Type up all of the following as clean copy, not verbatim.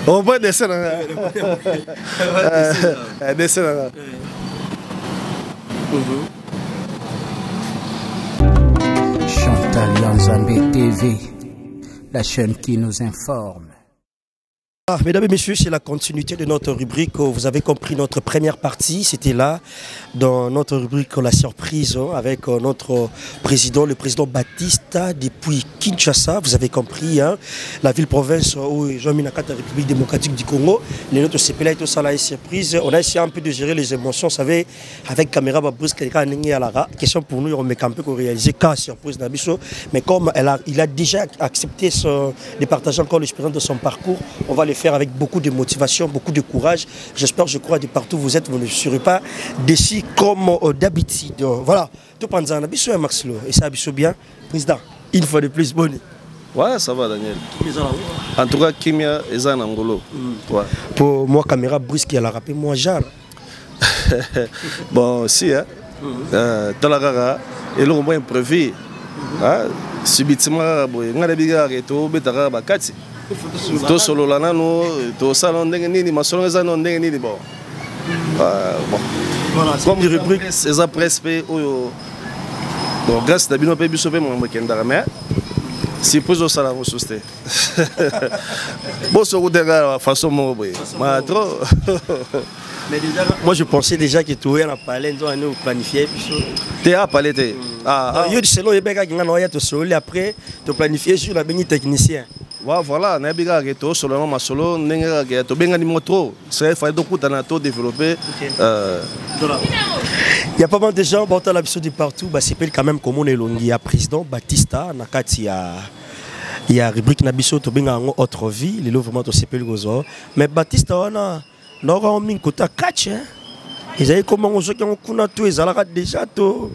On va descendre. Descendre. Chantal Yanzambe TV, la chaîne qui nous informe. Mesdames et messieurs, c'est la continuité de notre rubrique. Vous avez compris notre première partie, c'était là, dans notre rubrique La Surprise, avec notre président, le président Batista, depuis Kinshasa. Vous avez compris, hein, la ville-province où Jean-Minakata, la République démocratique du Congo. Les notes CPLA et tout ça, la surprise. On a essayé un peu de gérer les émotions, vous savez, avec caméra, question pour nous, on met un peu qu'on réalise qu'à surprise d'Abisso. Mais comme il a déjà accepté de partager encore l'expérience de son parcours, on va le faire avec beaucoup de motivation, beaucoup de courage. J'espère, je crois, de partout où vous êtes, vous ne serez pas déçus comme d'habitude. Voilà, tout pendant un abisso et Maxilo. Et ça abisso bien, président. Une fois de plus, bonne. Ouais, ça va, Daniel. En tout cas, Kimia est en Angolo. Ouais. Pour moi, caméra brusque, elle a rappelé moi, Jean. Bon, si, hein. Talagara, et l'on va imprévu. Subitement, on a des bigarres et tout, Betara, Bakati. To solo la nano, to salon d'engeni, ma solo les anon d'engeni bon. Voilà, comme les rubriques, c'est à prespe ou donc grâce à Bino Pébi Sopé mon week-end d'armée. Si pose au salon au susté. Bon, ce coup de façon mon boy. Ma trop. Mais déjà, moi je pensais déjà que tu es en palais, nous planifier. Tu as parlé. Ah, il y a du selon les bégas qui ont été solo après, tu planifier sur la béni technicien. Voilà, on a bien gagné solo, ma solo, on a gagné tout bien animé trop. C'est fait beaucoup de développer. Il y a pas mal de gens, bon, dans l'habitude de partout, bah c'est quand même comme on est long. Il y a président Batista, Nakati, il y a rubrique Nabiso, tu bien en autre vie, les lots vraiment tu sais pas le gozo. Mais Batista, on a mis côté catch, hein. Ils avaient comment on joue qu'on connaît tout, ils allaient déjà tout.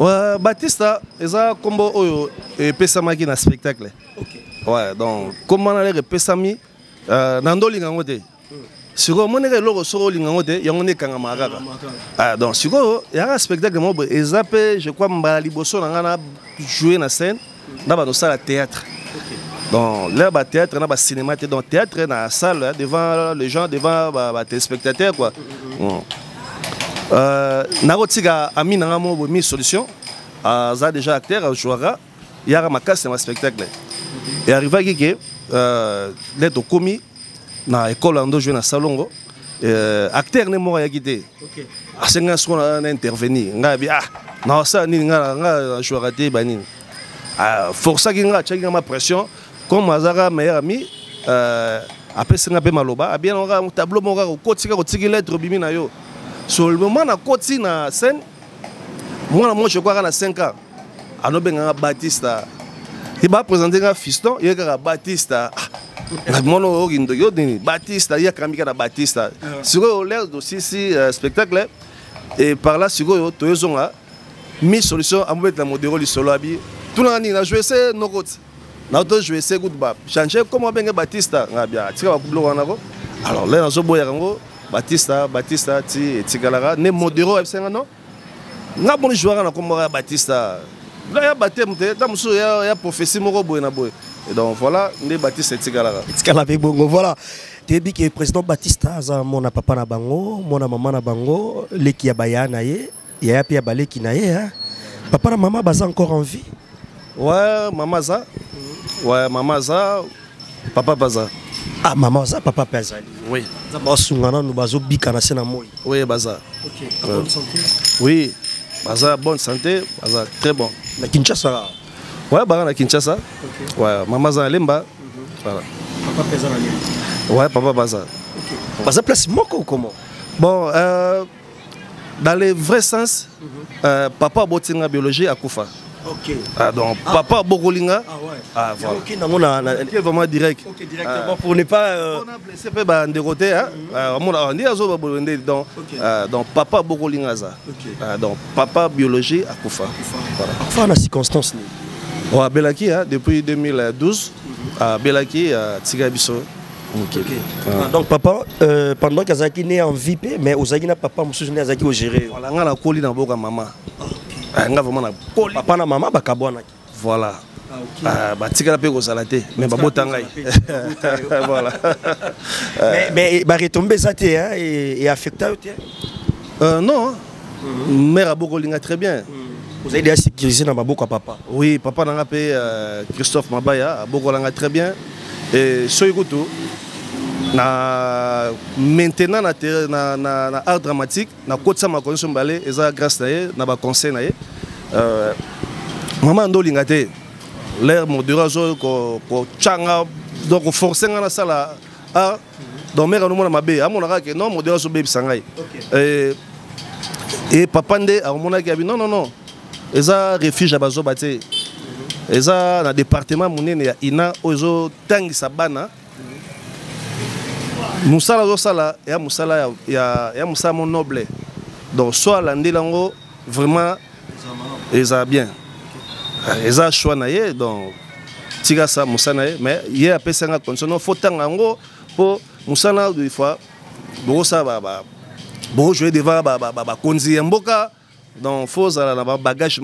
Ouais, Batista, ils ont combo et Pessamaki dans spectacle. Ouais, donc, comment on a les Pessami, Nando Lingangote. Si vous avez un logo sur Lingangote, il y a un Kangamara. Donc, si vous avez un spectacle, ils appellent, je crois, Mbaliboso, on a joué dans la scène, dans la salle de théâtre. Donc, là, le théâtre, dans le cinéma, dans le théâtre, dans la salle, devant les gens, devant les téléspectateurs. Narotiga a mis une solution. Il a déjà acteur, jouera. Il y a un casse dans le spectacle. Et arrivé à Gigi, l'aide au commis, dans l'école, on a joué dans le salon. Acteur n'est pas guidé. C'est un soin à intervenir. Non, ça, il a joué à rater. Force à Ginga, il y a une pression. Comme Azara, meilleur ami, après c'est un peu maloba. Bien, on a un tableau, on a un côté, on a une lettre, on sur le moment, on a un côté dans la scène. Moi, je crois qu'on a 5 ans. On a un Batista. Il va présenter un fiston, il y a un Batista. Batista, il y a un Batista. Sur l'air de spectacle, et par là, sur le a mis solution à mettre la modéro du solo. Tout le monde a joué, c'est nos côtes. Nous avons joué, c'est good. Changer comment bien Batista. Alors là, nous avons Batista, Tigalara, ne modéro, non? Nous avons joué comme Batista. Là, il y a baptême, il y a prophétie, et donc voilà, les Batista et Tigalara. Voilà. Tu as dit que le président Batista, mon papa na bango, mon maman na bango, les qui a bayana ye, il y a pia balé qui na ye, papa na maman baza encore en vie. Ouais, maman ça. Ouais, maman ça, papa baza. Ah, maman ça, papa baza. Oui. Nous bazo bika na sena moi. Oui, baza. OK. Bonne santé. Oui. Baza bonne santé, baza très bon. Na Kinshasa. Ouais, baza na Kinshasa. OK. Ouais, maman ça lemba. Voilà. Papa baza na lemba. Ouais, papa baza. OK. Baza place moko ou comment? Bon, dans le vrai sens, papa botinga biologie à Koufa. OK. Donc, papa Bogolinga. Ah ouais. Ah, voilà. OK, vraiment direct. OK, directement pour ne pas. On a blessé peu de côté. On dit donc, papa Bogolinga. Donc, papa biologie à Koufa. Voilà. Enfin, la circonstance. Ouais, Belaki, depuis 2012, Belaki, Tigabiso. Okay. Donc papa, pendant qu'Azaki est en VIP, mais Ozaki n'a papa, monsieur Azaki au géré. Voilà, on a collé dans boka maman. Papa na maman bakabwana. Voilà. batika la pe ko salate mais babota ngai voilà mais ba retomber ça té hein et affecté non mère aboko linga très bien. Vous avez déjà sécurisé dans Maboko papa? Oui, papa n'a pas Christophe Mabaya, Boko l'a très bien. Et Soyukutu, maintenant na art dramatique, na côté ça ma connaissance balé, et ça grâce à eux, na ba conseil na eux. Maman ndo lingate, l'air modération ko changa donc forcer na sala ah donc mère nous mona mabé, à mon que non modération baby sangai. Et papa ndé a monaki non. Eza refuge à bazo bate. Eza na département monene ya ina ozo tangi sabana. Musala zo sala ya musala ya musala mon noble. Donc soit landi lango vraiment eza bien. Eza choix na ye donc tiga sa musana ye mais ye a pesa nga condition faut tanga ngo pour musana deux fois. Bo sa ba bo jouer devant ba konzi mboka. Donc, il faut avoir un bagage.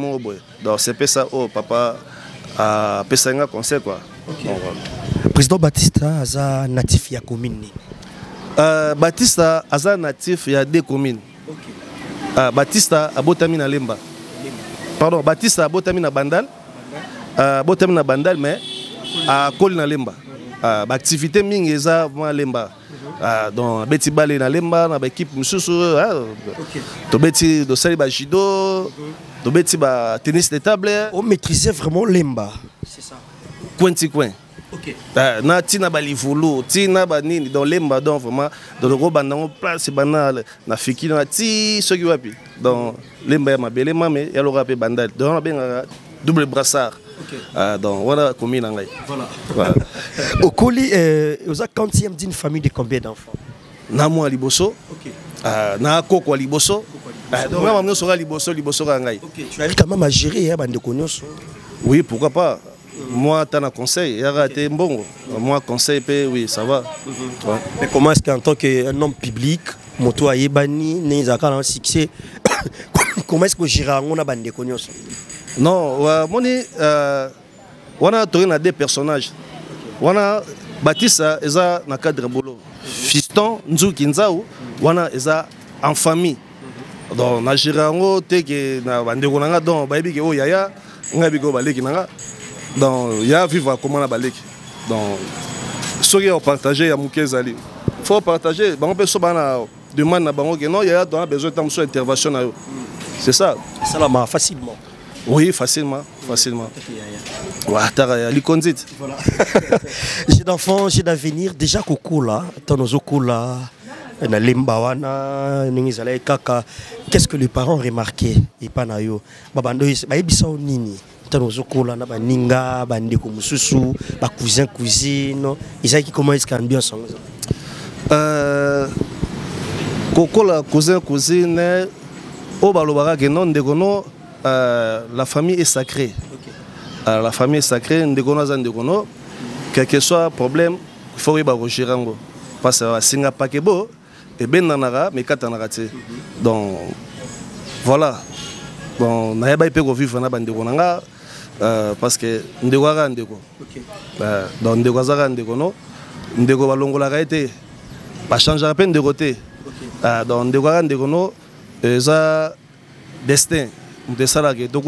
Donc, c'est ça, oh, papa a fait un conseil. Le président Batista est natif de la commune. Batista est natif de 2 communes. Batista a botami na Lemba. Pardon, Batista a botami na Bandal. Botami na Bandal, mais a Koli na Lemba. L'activité ming est à Lemba. Donc, Betty Balé na Lemba, na équipe Moussou, to Betty do Sali Bajido, to Betty ba tennis de table. On maîtrisait vraiment Lemba. C'est ça. Coin. OK. Na tina balivulu, tina banini dans Lemba donc vraiment dans le gros bandon place banal na fiki na ti ce qui wapi. Donc Lemba ma belle mais ya l'aura pe bandal. Donc on a bien double brassard. Donc voilà commune en voilà. Au Koli, vous êtes quantième d'une famille de combien d'enfants? Namo Liboso. Na Koko Liboso. Donc même sera Liboso Rangai. Tu as quand même à gérer hein bande connaissance. Oui, pourquoi pas. Moi t'as un conseil, il a raté bon. Moi conseil oui, ça va. Mais comment est-ce qu'en tant qu'un homme public, moto ayebani, né un succès, comment est-ce que gérer on a bande connaissance? Non, on a tourné 2 personnages. On a Batista eza na cadre bolo. Fiston Nzuki Nzao, on a eza en famille. Donc na girango te que na bandeko nanga donc ba yebiki o yaya ngabi ko baleki nanga. Donc ya vivre comment na baleki. Donc soki on partager ya mukezali. Faut partager, bango pe so bana demande na bango que non yaya on a besoin de temps intervention na yo. C'est ça. Ça la facilement. Oui, facilement. Voilà. J'ai d'enfants, j'ai d'avenir. Déjà, Kokola, Tanozokola, Nalimbawana, Ningizale Kaka. Qu'est-ce que les parents remarquaient? Et pas nayo. Babando, Baïbisa Nini. Tanozokola, Ninga, Bandeko Mususu, cousine. Ils comment est-ce qu'il y a Kokola, cousine, Obalobara, Genon, Degono. La famille est sacrée. La famille est sacrée. Quel que soit le problème, il faut que vous parce que Singa Pakebo et Ben Nanara, mais Katanarate. Donc voilà. Bon, n'a pas pu vivre dans la parce que Ndewara Ndeko. Donc Ndewazara Ndeko no. Ndeko Balongola Raete. Pas changer à peine de côté. Donc Ndewara Ndeko no. Ça destin. De ça là que donc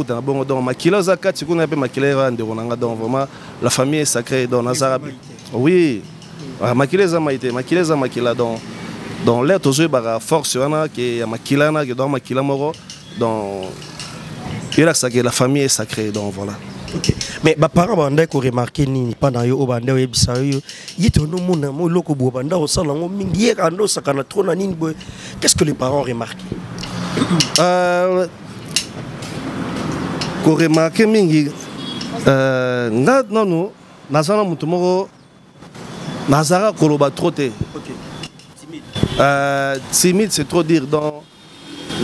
makila za kati kuna pe makila ndeko nanga donc vraiment la famille est sacrée dans Nazara. Oui. Makila za makila donc l'air toujours ba force wana que ya makila na que dans makila moro donc il a ça que la famille est sacrée donc voilà. OK. Mais ba parents banda ko remarquer ni pendant yo banda yo bisa yo yito no mona mo loko bo banda o sala ngo mingi ka ndo sakana trop na nini boy. Qu'est-ce que les parents remarquent? Ko remarquer mingi non nazana mutu moko nazara koloba trop te. OK. Timide c'est trop dire donc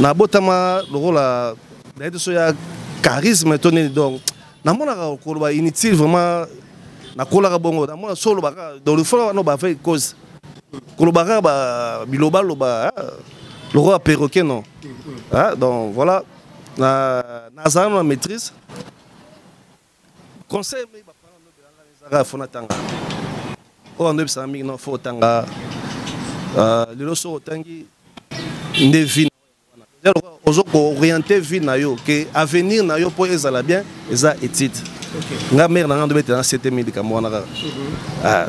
na botama lokola d'aide so ya charisme tonné donc na mona koloba inutile vraiment na kolaka bongo na mona solo baka dans le fond no ba fait cause koloba ba biloba loba lokola perroquet non. Donc voilà. Nazara na maîtrise conseil mais ba fona tanga o ndo bisa mingi no fo tanga lelo so tangi nde vie ozo ko orienter vie na yo que avenir na yo po ezala bien eza étude nga mère na ndo bete na 7000 kamwana ka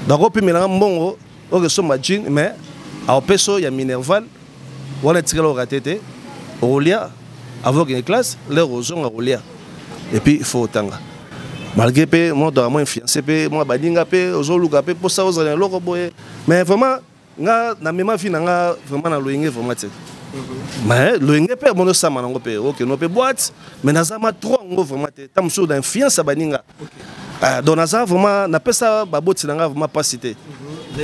donc puis melanga mbongo o que so majin mais a peso ya minerval wana tikela o ratete olia avant une classe leur ozonga olia et puis il faut tanga malgré pe moi dans moi fiancé pe moi badinga pe ozoluka pe pour ça ozala loko boye mais vraiment nga na mema vie nga vraiment na loyenge vraiment te mais loyenge pe mono sama nango pe OK no pe boîte mais nazama trop ngo vraiment te tamso dans fiancé baninga donc nazama vraiment na pesa baboti nga vraiment pas cité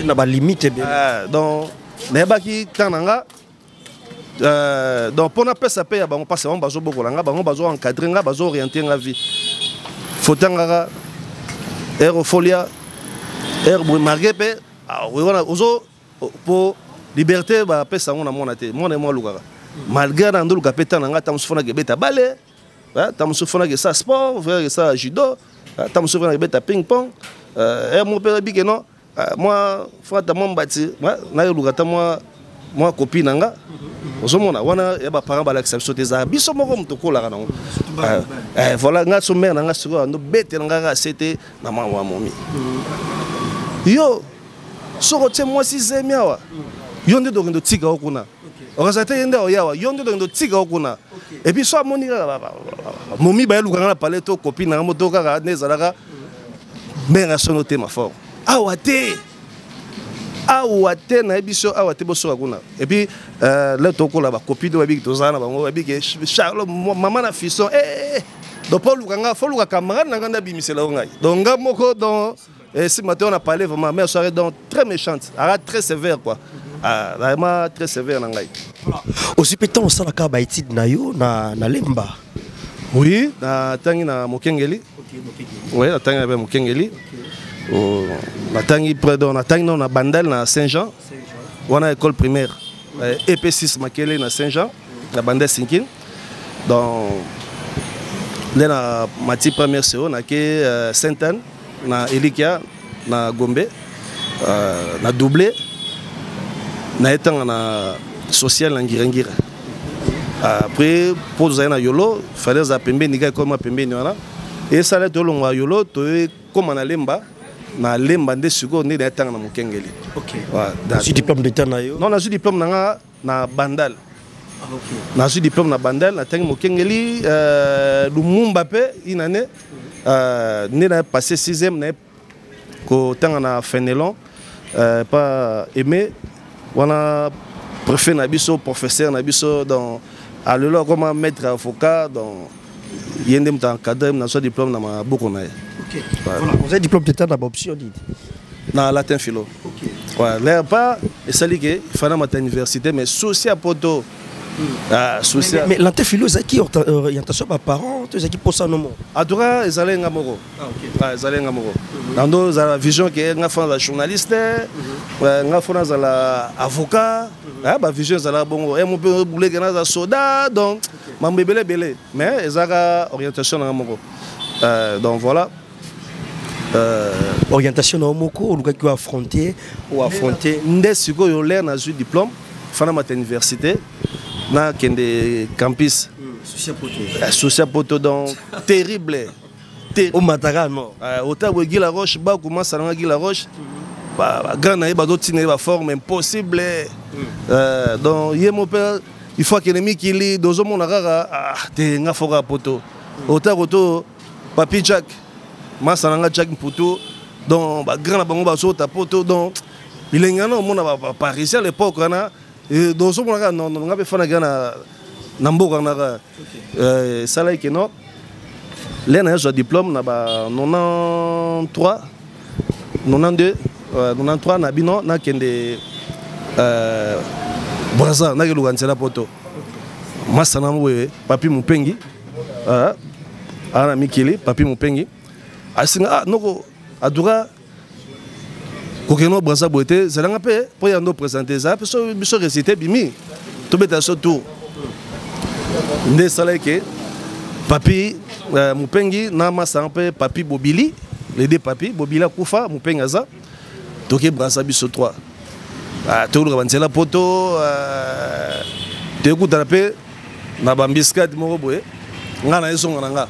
na ba limite bien donc na baki tananga donc pour na pesa pe ya bango passe bango bazo bokola nga bango bazo encadrer nga bazo orienter nga vie fotanga aérofolia marqué pe wana ozo po liberté ba pesa ngona mona te mona mo lukaka malgré na nduluka peta nga tamsufona ke beta bale tamsufona ke sa sport faire ça judo tamsufona ke beta ping pong mo pe bike no moi fata mo mbati na lukata moi copine nga ozomona wana ya ba parents ba l'acceptation des biso moko mutokola kana voilà nga so mère nga siko ndo bete nga c'était na mama momi yo soko te moi si zemiawa yonde do ndo tika okuna okazate yende oyawa yonde do ndo tika okuna et puis so amoni momi ba luka na paleto copine nga motoka ka nezalaka mère sono te ma fort awate awate na ebiso awate bosoka kuna et puis là tokola ba copine ba big tozana bango ba big Charles maman na fisson donc Paul Lukanga faut luka camarade na nganda bimisela ngai donc nga moko donc si matin on a parlé vraiment mais soirée donc très méchante très sévère quoi vraiment très sévère na ngai aussi peut-être on sala ka ba étude na yo na lemba oui na tangi na Mokengeli oui na tangi na Mokengeli na tangi près de na tangi na Bandal na Saint-Jean wana école primaire EP6 Makele na Saint-Jean na Bandal 5 donc là na mati première séo na ke Sainte-Anne na Elikia na Gombe na doublé na etanga na social na Ngirengira après pour za na yolo fallait za pembe niga comme pembe ni wana et ça là to longa yolo to comme na lemba nde siko nde na etanga na Mokengeli OK na su diplôme d'état na yo non na su diplôme na Bandal OK na su diplôme na Bandal na tangi Mokengeli Lumumba pe inane né na passé 6e na ko tanga na Fenelon pas aimé wana préfet na biso professeur na biso dans alelo comme maître avocat donc yende mta encadré na so diplôme na maboko na ye OK voilà vous avez diplôme d'état na option dit na latin philo OK ouais là pas et ça li que fana mata université mais souci à poto souci mais latin philo ça qui orientation ba parents tous qui pour ça non adora ezale ngamoko OK ezale ngamoko nando za vision que nga fana journaliste nga fana za la avocat ba vision za la bongo et mon peu boulé que na za soda donc mambe belé mais ezaka orientation ngamoko donc voilà orientation na moko luka ki affronter nde siko yo l'air na ju diplôme fana mata université na kende campus Soucia Poto donc terrible au Matara non autant que Guy Laroche ba commence à Guy Laroche ba grand na ba d'autres ba forme impossible donc yé mon père il faut que l'ennemi qui lit dans mon rara te nga fora poto autant que papi Jack Masananga Jack Mputo donc ba grand bango ba sota poto donc il est ngana mon ba parisien à l'époque na et dans ce moment-là non on avait fait na mboka na ça là que non là na un diplôme na ba 93 92 93 na bino na kende Braza na ke lukansela poto masana mwe papi mupengi ana mikili papi mupengi asinga noko adura kokeno Braza boete zalanga pe po yando présenter ça so biso réciter bimi to beta so tour nde sala ke papi Mupengi na masanga pe papi Bobili, les deux papi Bobila kufa Mupengi aza. Toke brasa biso 3. Tout le monde la poto te kuta pe na bambiskat moko boye. Nga na esonga nga.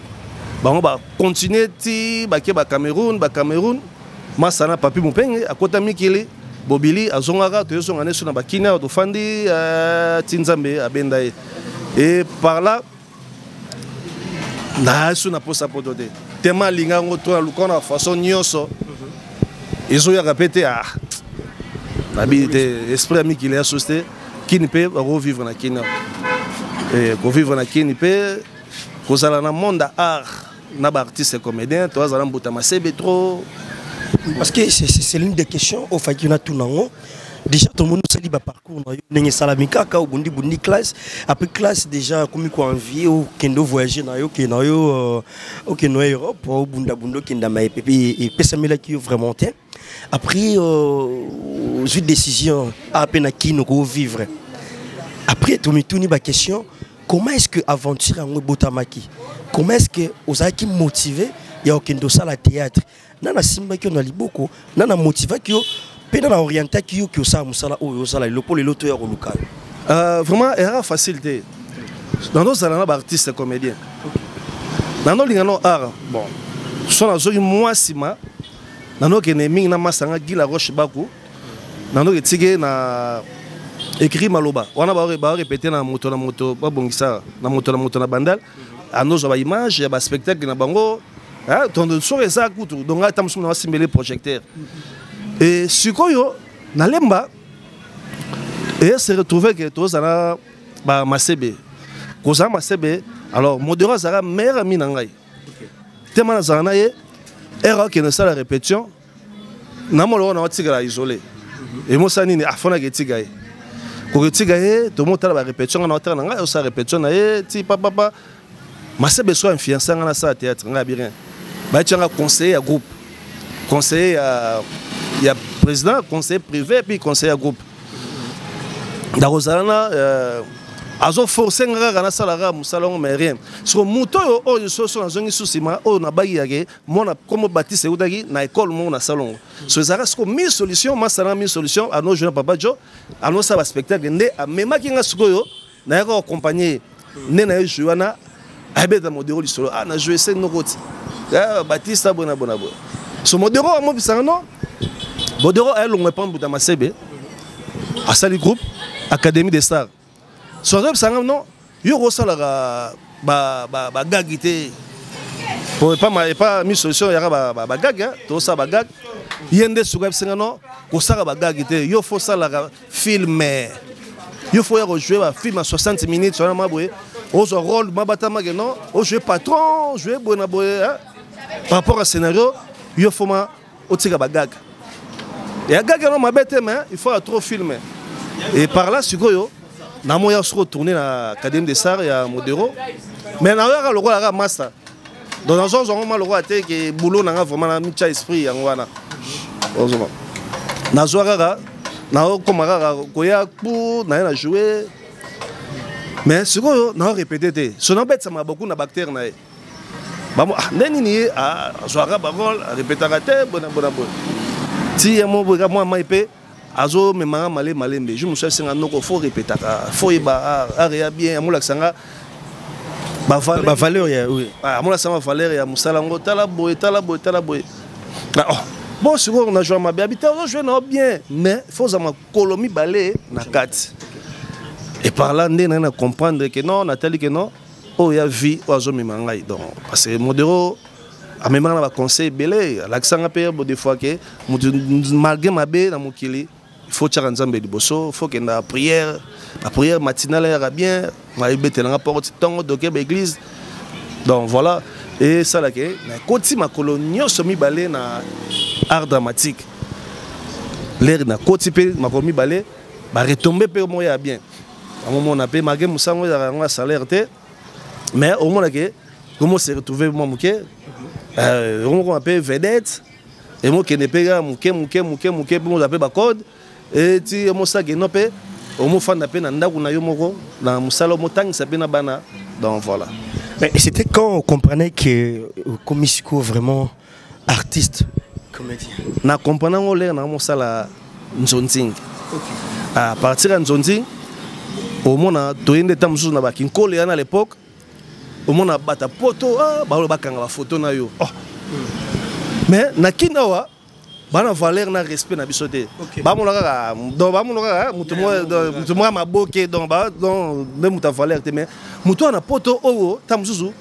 Bango ba continuer ti ba ke ba Cameroun masana papi Mupengi akota mikili Bobili azongaka to esonga neso na bakina to fandi tinzambe abenda et par là na su na posa poto te tema linga ngoto na lukona façon nyonso ezo ya répéter l'habité esprit ami qu'il est associé qui ne peut revivre na Kenya et revivre na Kenya peut kozala na monde art na ba artiste comédien to azala mbuta masebe trop parce que c'est l'une des questions au fait qu'il y a tout nango déjà tout le monde se dit parcours n'engé salamika ka bundi classe après classe déjà comme quoi envie ou kendo voyager na yo OK no Europe ou bunda kenda ma et pesa mela qui vraiment té après une décision à peine qui nous vivre après tout me tourner ba question comment est-ce que aventure en botamaki comment est-ce que aux a qui motivé ya okendo sala théâtre nana simba qui on a liboko nana motivé qui pena na orienté qui au ça musala o sala le pole loto ya local vraiment era facilité dans nos alana ba artiste comédien dans nos lingano art bon so na zo moi sima dans nos kenemi na masanga gila roche baku dans nos etige na écrit maloba wana ba répéter na moto ba bongisa na moto na bandal à nos ba image ya ba spectacle na bango ton so eza kutu donc atamsu na simbele projecteur et sikoyo na lemba et se retrouver que tous ala ba masebe koza masebe alors modéra zara meilleur ami na ngai tellement na zana ye era que ne sala répétition na molo na watigala isolé et mo sani ni afona ke tigaye ko tigaye to mo tala ba répétition na otala ngai o sa répétition na ye ti papa masebe so influencer na sa théâtre ngai bien ba tianga conseiller à groupe conseiller il y a président conseiller privé puis conseiller à groupe Darozana azo forcer ngaka na salara musalongo mais rien so muto o so na zongi susima o na bagi yake mona comme Baptiste udagi na école mo na salon so ezara sko mille solution masana mille solution à nos jeunes papa jo à nos ça spectacle ndé mema kinga sikoyo na yako accompagner né na jouana abeta modéro lisolo na jouer c'est nokoti Baptiste bona so modéro mo bisano modéro elle on me prend buta masebe à sali groupe Académie des Stars. Son rêve, c'est non, il y a ba gagité. Pour pas mis solution, il y a ba gag, tout ça ba gag. Il y a des sous c'est non, pour ça ba gagité. Il faut ça la filmer. Il faut rejouer un film à 60 minutes sur la maboué. Au rôle mabatama non, au jouer patron, jouer bon aboye. Par rapport au scénario, il faut ma au tika ba gag. Et à gag non ma bête mais il faut trop filmer. Et par là, Sugoyo, na moya se retourner à l'Académie des Stars et à Modéro. Mais na le roi la master. Dans un sens, on a le roi que boulot n'a vraiment un petit esprit en wana. Na zoara, na komara koya pour na jouer. Mais Sugoyo na répété. Son bête ça m'a beaucoup na bactère na. Ba mo neni ni a zoara bagol répéteraté bona. Si mo moi maipé azo me manga malembe je me suis senga noko faut répéter faut ba area bien amula sanga ba valeur ya oui amula sanga valeur ya musala ngo tala boy bon siko on a joué ma bien on joué non bien mais faut zama kolomi balé na kati et par là ndé na comprendre que non Nathalie que non oh ya vie azo me manga donc parce que modéro a même na ba conseil belé l'accent pe des fois que malgré ma bé na mokili il faut que Nzambe liboso, il faut que la prière matinale ira bien, ma ibete na porte temps de l'église. Donc voilà, et ça là que na koti ma colonio somi balé na art dramatique. L'air na koti pe ma komi balé, ba retomber pe moya bien. À un moment on a payé magé musango ya salaire té, mais au moment là que comment se retrouver moi muké, on a payé vedette et moi qui ne paye muké on a payé ba code. Et si on sait que non pe, on me fait na pe na ndaku na yo moko na musala mo tangisa pe na bana donc voilà. Mais c'était quand on comprenait que Komisiko vraiment artiste, comédien. Na comprenant on l'air na mon sala Nzonzing. À partir de Nzonzing, au moins to yende tamsu na ba kinkole à l'époque, au moins bata poto ba bakanga photo na yo. Mais na kinawa bana valeur na respect na bisoté. Ba mon kaka donc ba mon kaka mutu mo ma boke donc ba donc même muta valeur te mais mutu na poto o tamsu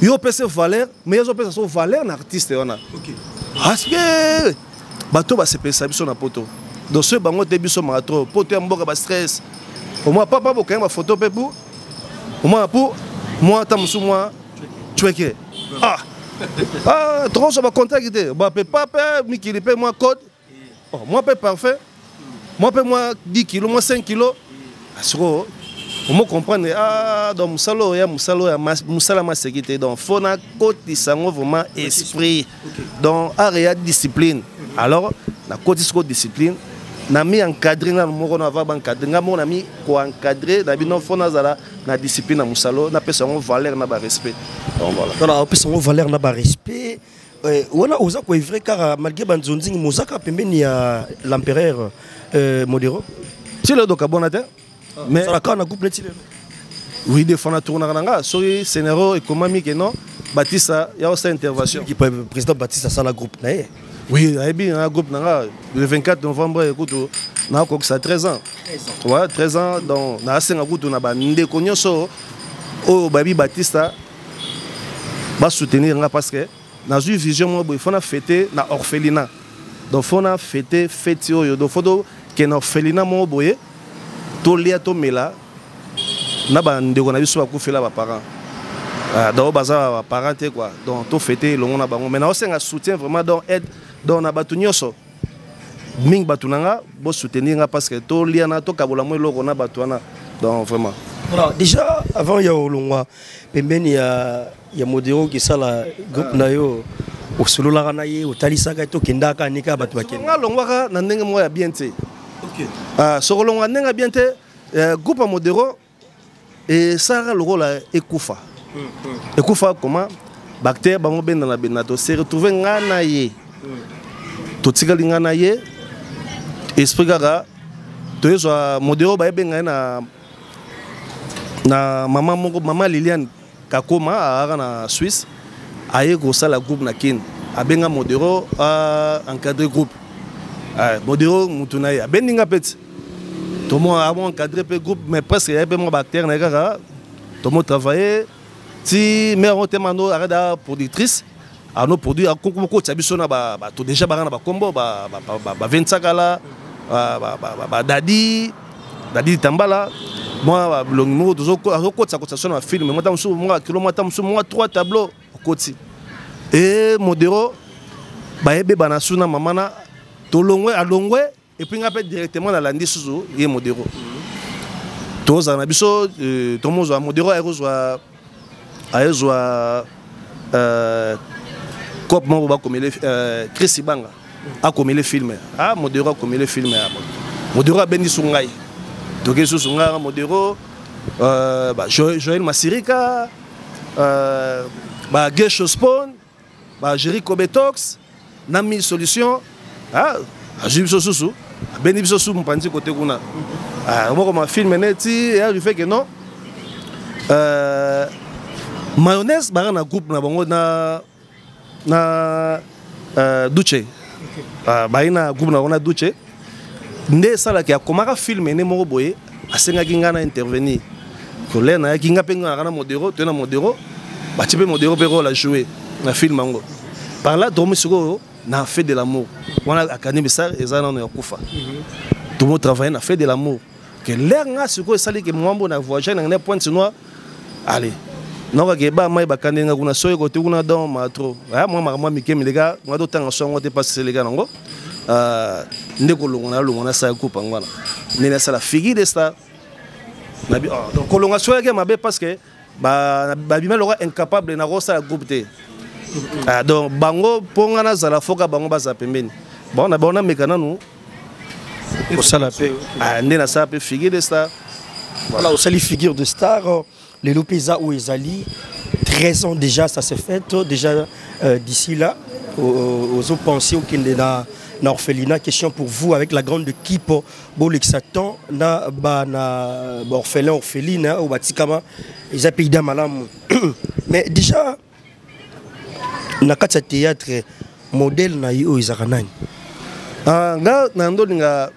yo pese valeur mais yo pese so valeur na artiste ona. Parce que bato ba se pesa biso na poto. Donc ce bango te biso ma trop poto mboka ba stress. Au moins papa boka ma photo pe pour au moins pour moi tamsu moi tueke. Trop ça va contacter. Bah pas Miki paye moi code. Oh, moi paye parfait. Moi paye moi 10 kilos, moi 5 kilos. Asuro. Pour me comprendre donc musalo ya musala ma sécurité donc faut na côté sango vraiment esprit. Donc area discipline. Alors na côté discipline na mi encadrer na mo na va encadrer nga mo na mi ko encadrer na bino faut na zala na discipline na musalo na pesa ngo valeur na ba respect. Donc voilà. Voilà, pesa ngo valeur na ba respect. Wana oza ko vrai car malgré Banzonzing mozaka pembeni ya l'empereur Modero. Si le doka bonate mais ça la quand na couple tile. Oui, des fois na tourna nga so scénario économique non Batista ya aussi intervention. Qui président Batista ça la groupe na. Oui, un groupe le 24 novembre, écoute, on a 13 ans. Ouais, 13 ans, donc on a 5 ans, on a bandé Konyoso, au Babi Batista, va soutenir parce que dans une vision, il faut fêter la orphelinat. Donc il faut fêter donc il faut que l'orphelinat mon boye, tout lia tout mela, na bandé on a vu soit couper là parents. Donc baza parents quoi, donc tout fêter le monde a bango. Maintenant on soutient vraiment donc aide. Donc na batu nyoso ming batu nanga bo soutenir parce que to liana to kabola mo loko na batu na donc vraiment voilà déjà avant ya olongwa pembeni ya Modero qui ça la groupe na yo o solola na ye o talisaka to kendaka nika batu bakenda nga longwa na ndenge mo ya bien te. OK so longwa ndenge bien te groupe Modero et ça le rôle ekufa ekufa comment bactère bango ben dans la benato se retrouver nga na ye totika lingana ye esprit gaga toyezo Modero ba ebenga na mama Liliane Kakoma ara na Suisse aye ko sala groupe na kin abenga Modero encadrer groupe Modero mutuna ye abeninga peti tomo avant encadrer pe groupe mais presque ya be mo bactère na gaga tomo travailler si mais on temano arada productrice à nos produits à Kongo Tchabisona tout déjà barana ba combo ba 25 là dadi Tambala moi le numéro de ça cotation film moi tamsu moi kilomètre tamsu moi 3 tableaux côté et Modero ba ebe banasuna mamana to longwe a longwe et puis ngapé directement dans l'andi suzu et Modero toza na biso tomozo Modero aezwa Cop mon va comme Chris Ibanga a comme les films Modero comme les films Modero a bendi sungai donc sur sungai Modero Joël Masirika Gesho Spawn Jericho Betox Nami Solution Ajib Sosusu bendi Sosu mpanzi côté kuna moi comme film neti et je fais que non mayonnaise barana groupe na bango na Duce baina groupe na ona Duce nde sala ki akomaka film ne moko boye asenga kinga na intervenir ko le na kinga penga na Modero to na Modero ba tipe Modero pe rôle à jouer na film mango par là domo siko na fait de l'amour wana akani ça ezana na kufa tout mo travailler na fait de l'amour que l'air nga siko sali ke mwambo na voyager na point noir allez non que ba mai bakande nga kuna soyo côté kuna dans matro moi mikemi les gars moi d'autant songo te passer les gars nango ndeko longa sa coupe ngwana nena sala figure de ça nabi donc kolonga soyo ke mabe parce que ba bima lora incapable na rosa groupe te donc bango ponga na zala foka bango baza pembeni bon na bona mekana nous au sala pe nena sa pe figure de ça voilà au sali figure de star les Lopeza ou Ezali 13 ans déjà, ça s'est fait. Déjà d'ici là, aux pensées au Kindena. Orphelinat, question pour vous avec la grande équipe Bolexatan na orphelin orpheline au Batikama ils appellent d'amalam. Mais déjà na kati théâtre modèle na yo izakanani nga nando linga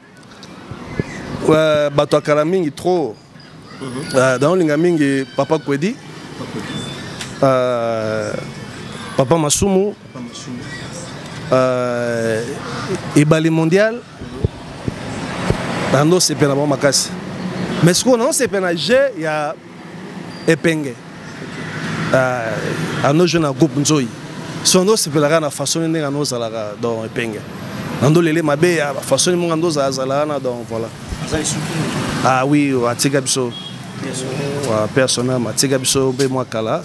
bato akala mingi trop dans linga mingi papa Kwedi papa Masumu Ebali mondial Nando c'est pena bon makasi mais ce qu'on a c'est pena G ya epenge nos jeunes groupe nzoi sono c'est pena na façon ndenge nos zalaka dans epenge Nando lele mabe ya façon mo ndo zalana donc voilà ah oui atika biso personnel atika biso be moi kala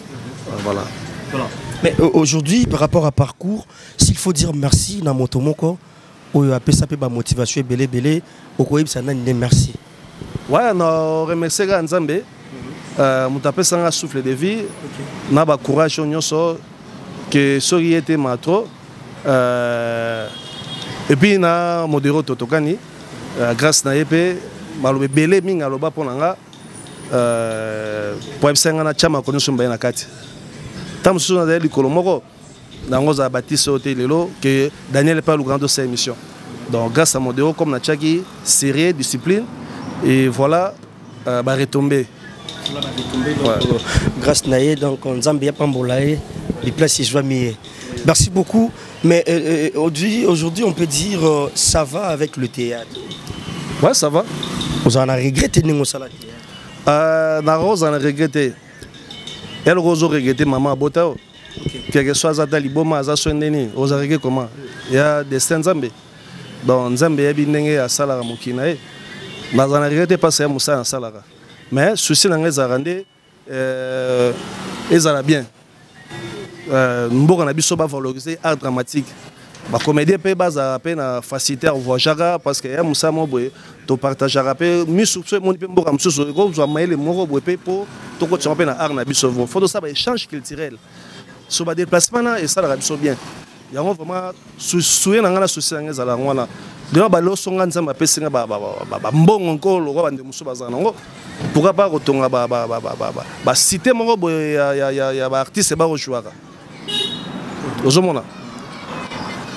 voilà. Mais aujourd'hui, par rapport à parcours, s'il faut dire merci dans mon tomoko, ou à PSAP ba motivation belé belé, au quoi ça n'a ni merci. Ouais, on remercie Nzambe. Mutapé sanga souffle de vie, na ba courage nyonso que sori était matro. Et puis na modéro totokani grâce na épée malobe belé minga loba ponanga pour ebsenga na chama konoso mbayana kati. Tant que nous avons dit que nous avons bâti ce hôtel que Daniel n'est pas le grand de cette émission. Donc grâce à mon déo comme Nachaki, sérieux, discipline et voilà, retombé. Grâce Naye, donc on Zambia Pambolaye, les places je mieux. Merci beaucoup. Mais aujourd'hui on peut dire ça va avec le théâtre. Ouais, ça va. Vous en avez regretté nous ça là. Rose en a regretté. Elle Rose regretté maman Botao. Quel que soit Zadali Boma, Azaswendeni, vous avez regretté comment? Il y a des Nzambe. Donc Nzambe est bien à Salara Mukinae. Mais on a regretté parce que Moussa en Salara. Mais ceci n'a pas zarandé. Ils allaient bien. Nous avons besoin de valoriser l'art dramatique. Les comédiens peuvent baser à faciliter à voyager parce que Moussa Moboé, tu partages à rappeler, mais sur ce monde, tu peux me soutenir, tu vas me le mot pour tout ce que tu as art na biso. Il faut ça échange culturel. Sur le déplacement et ça la biso bien. Il y a vraiment soucieux dans la société dans la wana. De ba lo songa nzamba pesinga ba mbongo nkolo ko bande muso bazana ngo. Pourquoi pas rotonga ba cité moko boy ya ba artiste ba rejoindre. Ozomona.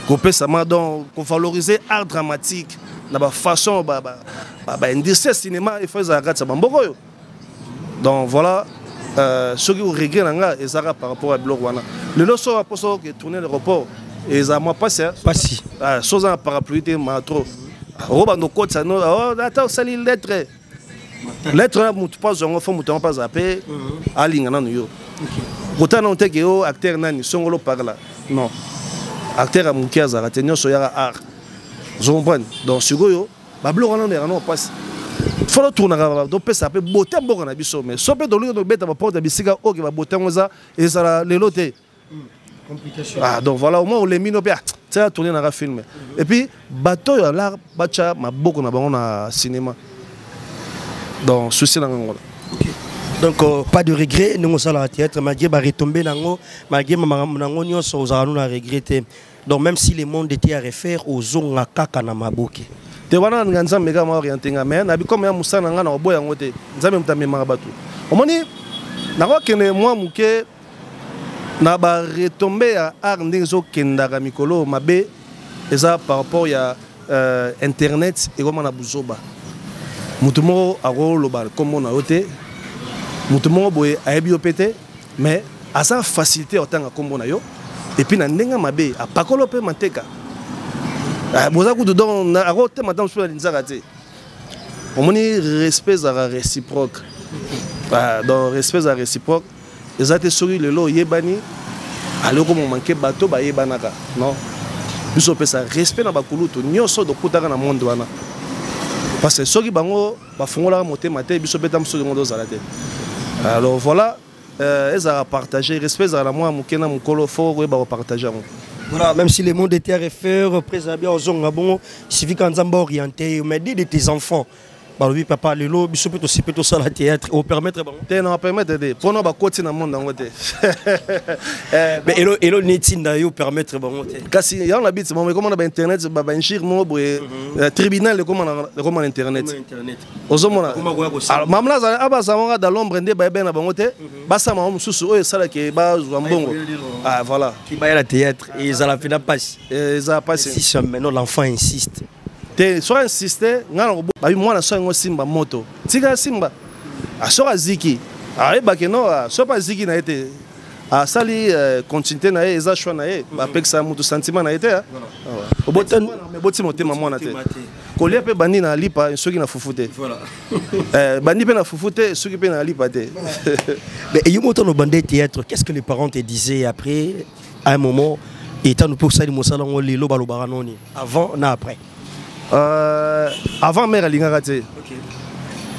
Qu'on peut donc valoriser l'art dramatique dans la façon industrie cinéma il faut ça bamboko. Donc voilà ce qui regrette par rapport à Blogwana. Le lot soit pour que tourner l'aéroport et ça m'a passé pas si chose en parapluie ma trop roba no côte ça no attends sali lettre lettre mutu pas on faut mutu pas zapper alinga na yo autant on te que acteur nani songolo parla non acteur à Moukia a retenu sur art. Je comprends. Donc, ce que Bablo on a passe. Faut tourner donc ça peut botter bon na biso mais so peut dans le bête va porter bisiga o qui va botter ça et ça les loter. Complication. Ah donc voilà au moins on les mino bien. Ça tourner dans un film. Et puis bateau là bacha ma beaucoup na bango na cinéma. Donc souci dans ngolo. Donc pas de regret, nous sommes à la théâtre, malgré retomber malgré nango nyonso ozala na regretter. Donc même si le monde était à refaire aux zonga kaka na maboke. Te wana nganza mega ma orienté nga mais na bi comme ya musana nga na boya ngote. Nzambe mutame mabatu. Omoni na ko kene moi muke na ba retomber à art ndezo kendaka mikolo mabe eza par rapport ya internet et comme na buzoba. Mutumo aro loba comme na ote. Mutumo boye ayebi opete mais à sa facilité autant comme na yo et puis na ndenga mabe a pakolo pe manteka boza ku dedans na arote madame sur la nzarate omoni respect à réciproque dans respect à réciproque ezate sori lelo yebani aloko mo manke bato ba yebanaka non biso pesa respect na bakulutu nyoso do kutaka na monde wana parce que soki bango ba fongola motema te biso beta mso ngondo zalate. Alors voilà, ils ont partagé, respect à la moi, Moukena, Moukolo, fort, ils ont partagé. Voilà, même si le monde était à refaire, présent bien aux gens, bon, il suffit qu'un zamba orienté, mais dis de tes enfants, Bah oui, papa, le lot, biso peut aussi peut ça la théâtre, au permettre bon. Te na permettre de pour nous ba côté na monde ngote. Mais elo netinda yo permettre bon te. Kasi ya on habite bon mais comment on a internet ba banchir mo boye tribunal comment internet. Ozomona. Alors mamla za abaza nga dans l'ombre ndé ba ben na bango te. Ba sa ma mususu oyo sala ke ba mbongo. Ah voilà. Qui ba la théâtre et ça la fait na passe. Et ça passe. Si maintenant l'enfant insiste. Te soit insister ngana ko ba mwana so ngo simba moto tika simba asora ziki areba ke no so pas ziki na été a sali continuité na ye eza choix na ye ba peksa mutu sentiment na été obotan me boti motema mwana te kolia pe bandi na lipa soki na fufute voilà bandi pe na fufute soki pe na lipa te. Mais et moto no bandé théâtre, qu'est-ce que les parents te disaient après à un moment étant nous pour ça les mosala ngo lelo balobara noni avant na après. Avant mère alingaka te.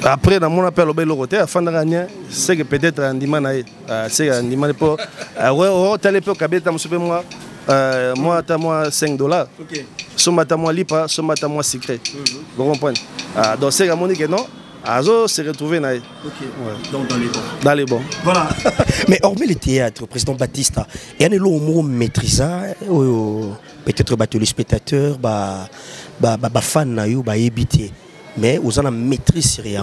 Après dans mon appel au bel côté afin de gagner c'est que peut-être andima na c'est andima pour ouais tel peu kabeta monsieur moi moi ta moi $5 somme ta moi lipa somme ta moi secret vous comprenez donc c'est comme on dit que non azo se retrouver na donc dans les bons voilà. Mais hormis le théâtre président Batista il y a des mots maîtrisant peut-être battre les spectateurs ba fan na yo ba éviter mais aux en maîtrise sérieux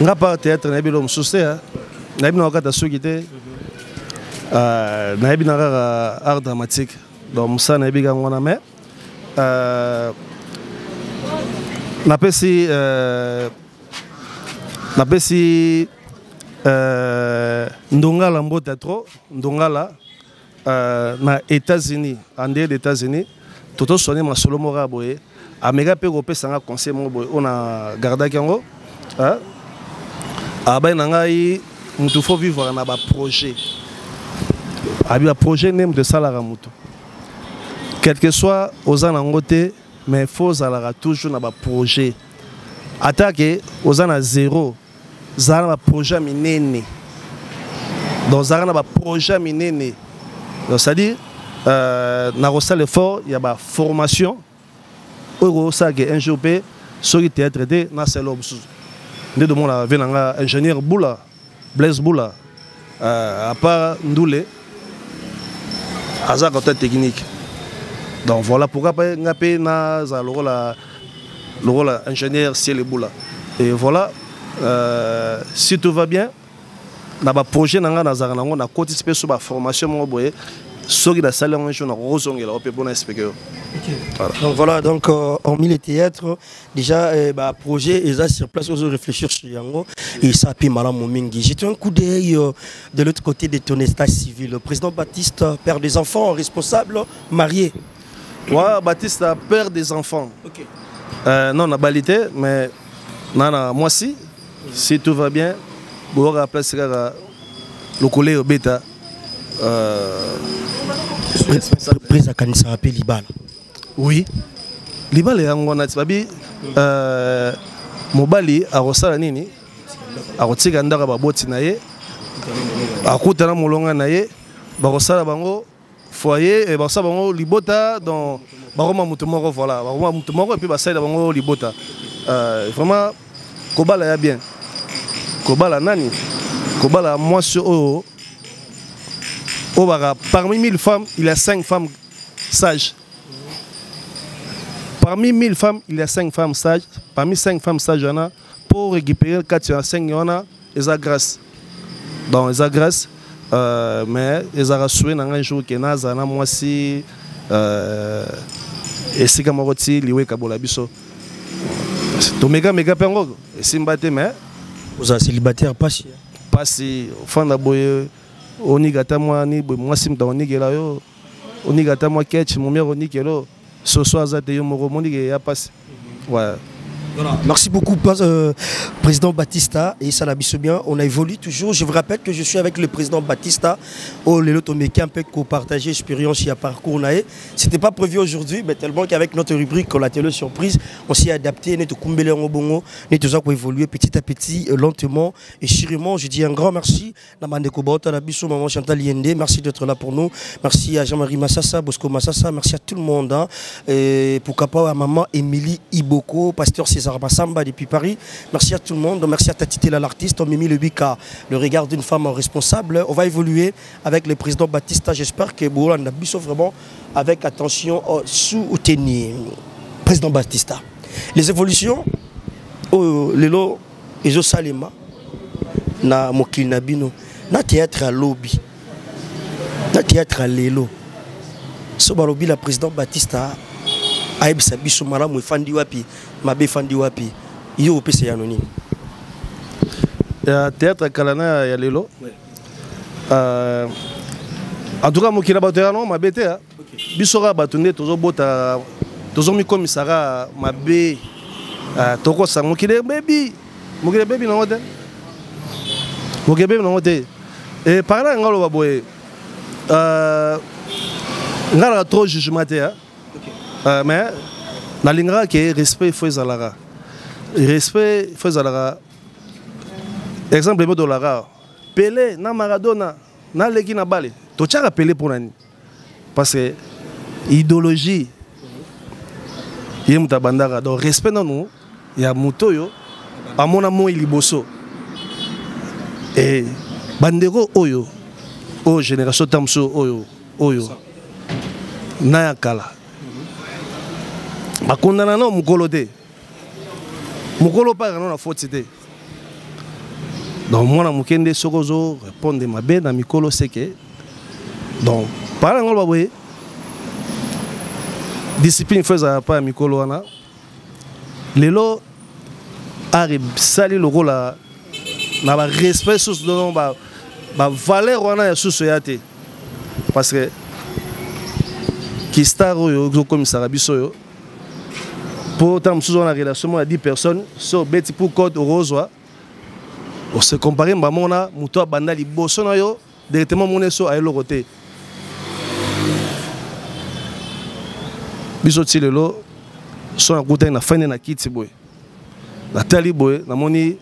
nga pas théâtre na bilo msouste na bino kata sukite na bino art dramatique donc musa na biga ngona mais napesi ndongala mbota trop ndongala na États-Unis en dehors des États-Unis toto sonné ma solo mora boye amega pe ko pesa nga conseil mo boye ona garda kango aba na ngai mutu faut vivre na ba projet abi ba projet nem de salara mutu quel que soit aux anangote mais faut salara toujours na ba projet attaquer aux ana zéro zara ba projet minene donc zara na ba projet minene. Donc c'est-à-dire, dans l'effort, il y a une formation. Un jour, ce qui est traité, c'est l'homme. Nous avons un ingénieur Boula, Blaise Boula, à part Ndoulé, Hazard côté technique. Donc voilà pourquoi nous avons le rôle ingénieur Ciel Boula. Et voilà, si tout va bien, na ba projet nanga na zara nango na participer sur ba formation mo boye soki da salle un jour na rozongela opé pour expliquer. Donc voilà donc en milieu théâtre déjà ba projet et ça sur place aux réfléchir sur yango et ça puis malamu mingi. J'ai un coup d'œil de l'autre côté de ton état civil. Le président Baptiste, père des enfants, responsable, marié. Ouais, Baptiste, père des enfants. OK. Non, na balité mais nana moi si tout va bien pour place le collègue au bêta président kanisa appelle Libala. Oui. Libala est ngona tsabi mobali a rosala nini a rotika ndaka ba boti na ye akutana molonga na ye ba rosala bango foyer et ba sa bango libota dans ba roma mutu moko voilà ba roma mutu moko et puis ba saida bango libota vraiment kobala ya bien. Kobala nani Kobala moi sur parmi 1000 femmes il y a 5 femmes sages. Parmi 1000 femmes il y a 5 femmes sages. Parmi 5 femmes sages on a pour récupérer 405 on a esa grâce. Donc esa grâce mais esa rassué dans un jour que naza na moi si et c'est comme roti liwe kabola biso. To méga pengo et simbate mais vous êtes célibataire pas si fanda boye onigata moi ni moi simta onigela yo onigata moi ketch mon mère onikelo so so azate yo moko monike ya passe ouais Voilà. Merci beaucoup, Président Batista. Et ça l'a bien. On a évolué toujours. Je vous rappelle que je suis avec le Président Batista. Oh, les autres, un peu partager expérience et parcours. Ce n'était pas prévu aujourd'hui, mais tellement qu'avec notre rubrique, la télé surprise, on s'y est adapté. On a évolué petit à petit, lentement et sûrement. Je dis un grand merci. Maman Chantal Yende, merci d'être là pour nous. Merci à Jean-Marie Massassa, Bosco Massassa. Merci à tout le monde. Hein. Et pourquoi pas à maman Émilie Iboko, pasteur César Bassamba depuis Paris. Merci à tout le monde. Merci à Tatitela l'artiste. On m'a mis le Bika, le regard d'une femme responsable. On va évoluer avec le président Batista. J'espère que on a besoin vraiment avec attention soutenir. Président Batista. Les évolutions, lelo ezo salema na mokili na bino na théâtre à lobby. Na théâtre à lelo. So balobi la président Batista aibisa biso malamu efandi wapi mabe fandi wapi yo opese ya noni ya théâtre kalana ya lelo en tout cas mokila bato ya no mabe te biso ka bato nde tozobota tozomi komisara mabe tokosa mokile bebi nango te mokile bebi nango te et par là ngalo baboye ngala trop jugement te mais nalingaka ke respect faut ezalaka respect faut ezalaka exemple mo dolara Pelé na Maradona na leki na bale totiaka Pelé pour nani parce que idéologie ye muta bandaka donc respect nanu ya mutoyo amona mo liboso et bandeko oyo o génération tamso oyo na yakala bakondana na mukolo te mukolo pa na faute te donc mwana mukende sokozo répondre mabe na mikolo seke donc par ngolo baboye discipline faisait pas mikolo wana lelo ari sali lokola na ba respect sous don ba valeur wana ya sous yate parce que qui star yo comme ça biso yo pour tant sous la relation à 10 personnes so beti pour code rose on se comparer mbamona muto banda liboso na yo directement moneso a elo côté biso tilelo so na kuta na fin na kiti boy na tali boy na moni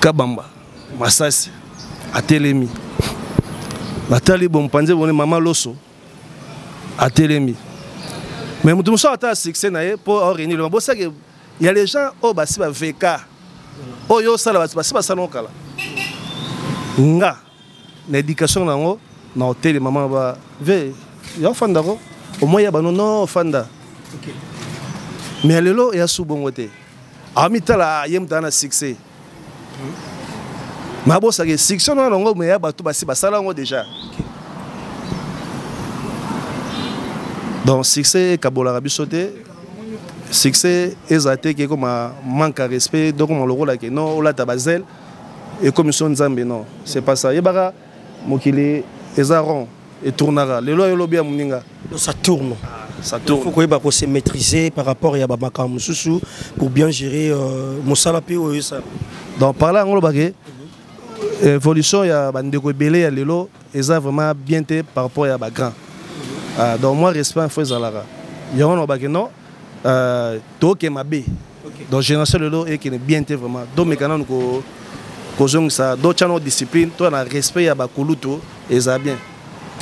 kabamba masasi atelemi na tali bon panze bon mama loso atelemi mais mutu muso ata succès na ye pour réunir le bossa que il y a les gens au basi ba VK oyo sala basi ba salon kala nga na éducation nango na hôtel maman ba ve ya fanda ko au moins ya ba non fanda OK mais lelo ya subongote amitala yemta na succès ma bossa que succès na nango mais ya batu basi ba sala ngo déjà donc succès kabola bisoté succès exaté qui comme manque de respect donc on le rôle que non la tabazel et comme son nzambe non c'est pas ça yebara mokili ezaron et tournera le lo yelo bien muninga ça tourne faut qu'on se maîtriser par rapport à babaka mususu pour bien gérer mosala pe o ça donc par là on le bagé évolution ya bandeko belé ya lelo eza vraiment bien té par rapport à ba grand donc moi respect faut zalara yon on bagé non toke mabe donc génération lelo et qui est bien té vraiment donc mécanon ko zong ça do chano discipline toi na respect ya ba kuluto eza bien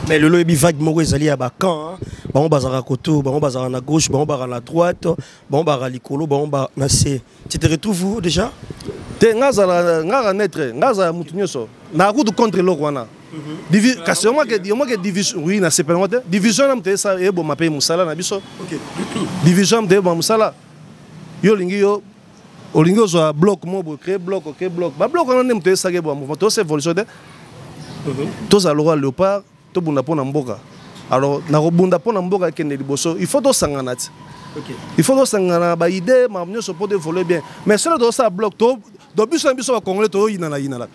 mais le lobi vague moko ezali ya ba camp bon bazara koto bon bazara na gauche bon bazara na droite bon bazara likolo bon ba na c tu te retrouves vous déjà te ngazala netre ngazala mutu nyoso na kudu contre lo wana division moi que division oui na c'est pas division na mte ça e bo mape musala na biso OK division mte bo musala yo lingi yo olingo zo bloc mo bo créer bloc OK bloc ba bloc na mte ça ke bo mouvement to c'est évolution de to za lora léopard to bunda pona mboka alors na robunda pona mboka kende liboso il faut to sangana ti OK il faut to sangana ba idée ma nyoso pour évoluer bien mais cela do ça bloc to do biso ba congolais to yina la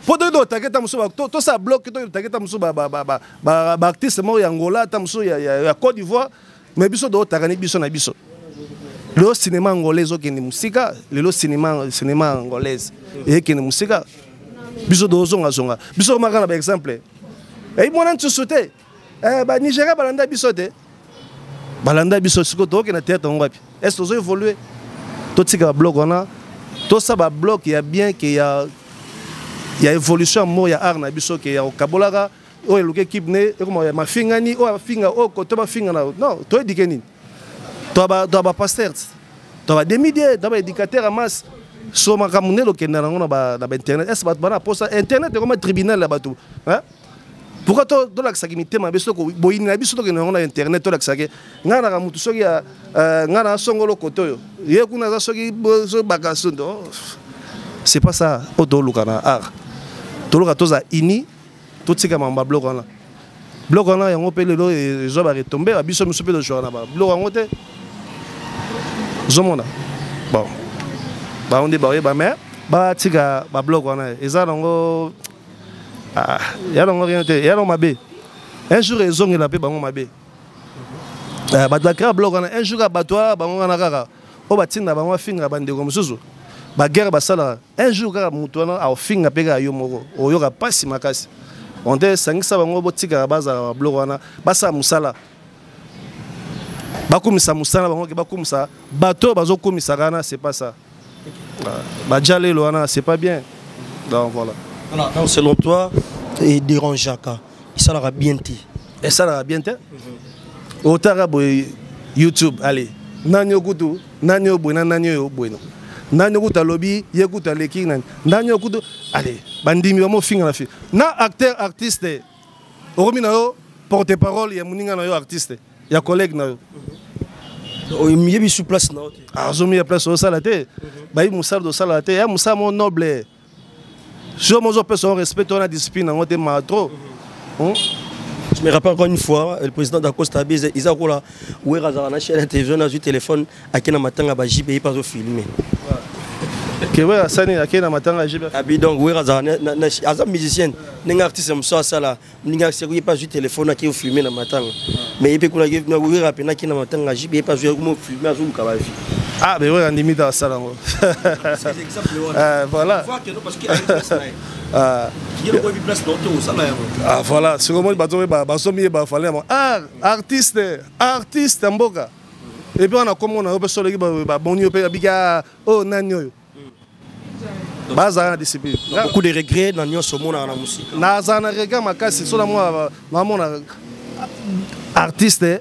pour de taketa muso to ça bloque to taketa muso ba artiste mo ya Angola ta muso ya Côte d'Ivoire mais biso do takani biso na biso Le cinéma angolais qui est musique, le cinéma angolais et qui est musique. Biso dozo ngazonga. Biso makana par exemple. Et moi nan tsoté. Ba Nigeria balanda biso te. Balanda biso siko to ke na théâtre ngapi. Est-ce que évoluer? To tika blog wana. To ça ba blog il y a bien qu'il y a évolution mo ya art na biso ke ya okabolaka o eluke équipe ne comme ya mafingani o finga o ko to ba finga na. Non, to edikeni. To ba pasteur. To ba demi-dieu, to ba éducateur à masse. So makamune lo kenda na ba internet. Est-ce que ba posta internet comme tribunal là batou. Hein? Pourquoi to la sakimité ma beso ko boyini na biso to ke na internet to la sake. Ngana ka mutu soki ya ngana songolo kotoyo. Ye kuna za soki so bakasundo. C'est pas ça o to lukana art. To luka to za ini to tika mamba blog wana. Blog wana yango pe lelo zo ba retomber ba biso musu pe do jour na ba. Blog yango te. Zomona. Bon. Ba on dit ba mais ba tika ba blog wana eza nango ya nango rien te ya nango mabe un jour ezongi la pe bango mabe ba dakra blog wana un jour ba toi bango wana kaka o batinda bango finga bande ko mususu ba guerre ba sala un jour kaka mutu wana a finga pe ga yo moko o yoka pasi makasi on te sangisa bango botika baza blog wana basa musala bakumisa musala bango ke bakumisa bato bazo kumisa kana c'est pas ça. Badjale Loana, c'est pas bien. Donc voilà. Voilà. Donc selon toi, et dérange Jaka, ça l'aura bien dit. Et ça l'aura bien dit. Au Tarabo YouTube, allez. Nanyo Kutu, Nanyo Buena, Nanyo Bueno. Nanyo Kuta Lobby, Yakuta Leki, Nanyo Kutu, allez. Bandimi, on finit la fille. Na acteur, artiste. Orominao, porte-parole, il y a Mouninga artiste. Il y a collègue. Il y a sur place non. Ah, je me place au salate. Bah, il moussa de salate. Il moussa mon noble. Je me personne respecte la discipline. On est mal trop. Je me rappelle encore une fois, le président d'Acosta Bise, il a dit où est la chaîne de télévision, a eu téléphone à qui n'a matin à JB pas au filmer. Que ouais, ça n'est à qui n'a matin à JB. Ah bien donc où est la musicien, n'un artiste comme ça là, n'un artiste pas eu téléphone à qui au filmer le matin. Mais il peut qu'on a eu où est la qui n'a matin à JB pas eu au filmer à Zoom Kabafi. Ah ben ouais, on limite à ça là. Voilà. Ah voilà, c'est comment il artiste, artiste Mboka. Et puis on a comme on a besoin de bonio pe biga oh nanyo. Baza discipline. Beaucoup de regrets dans nyo somo na musique. Na zana regret makasi so la moi maman artiste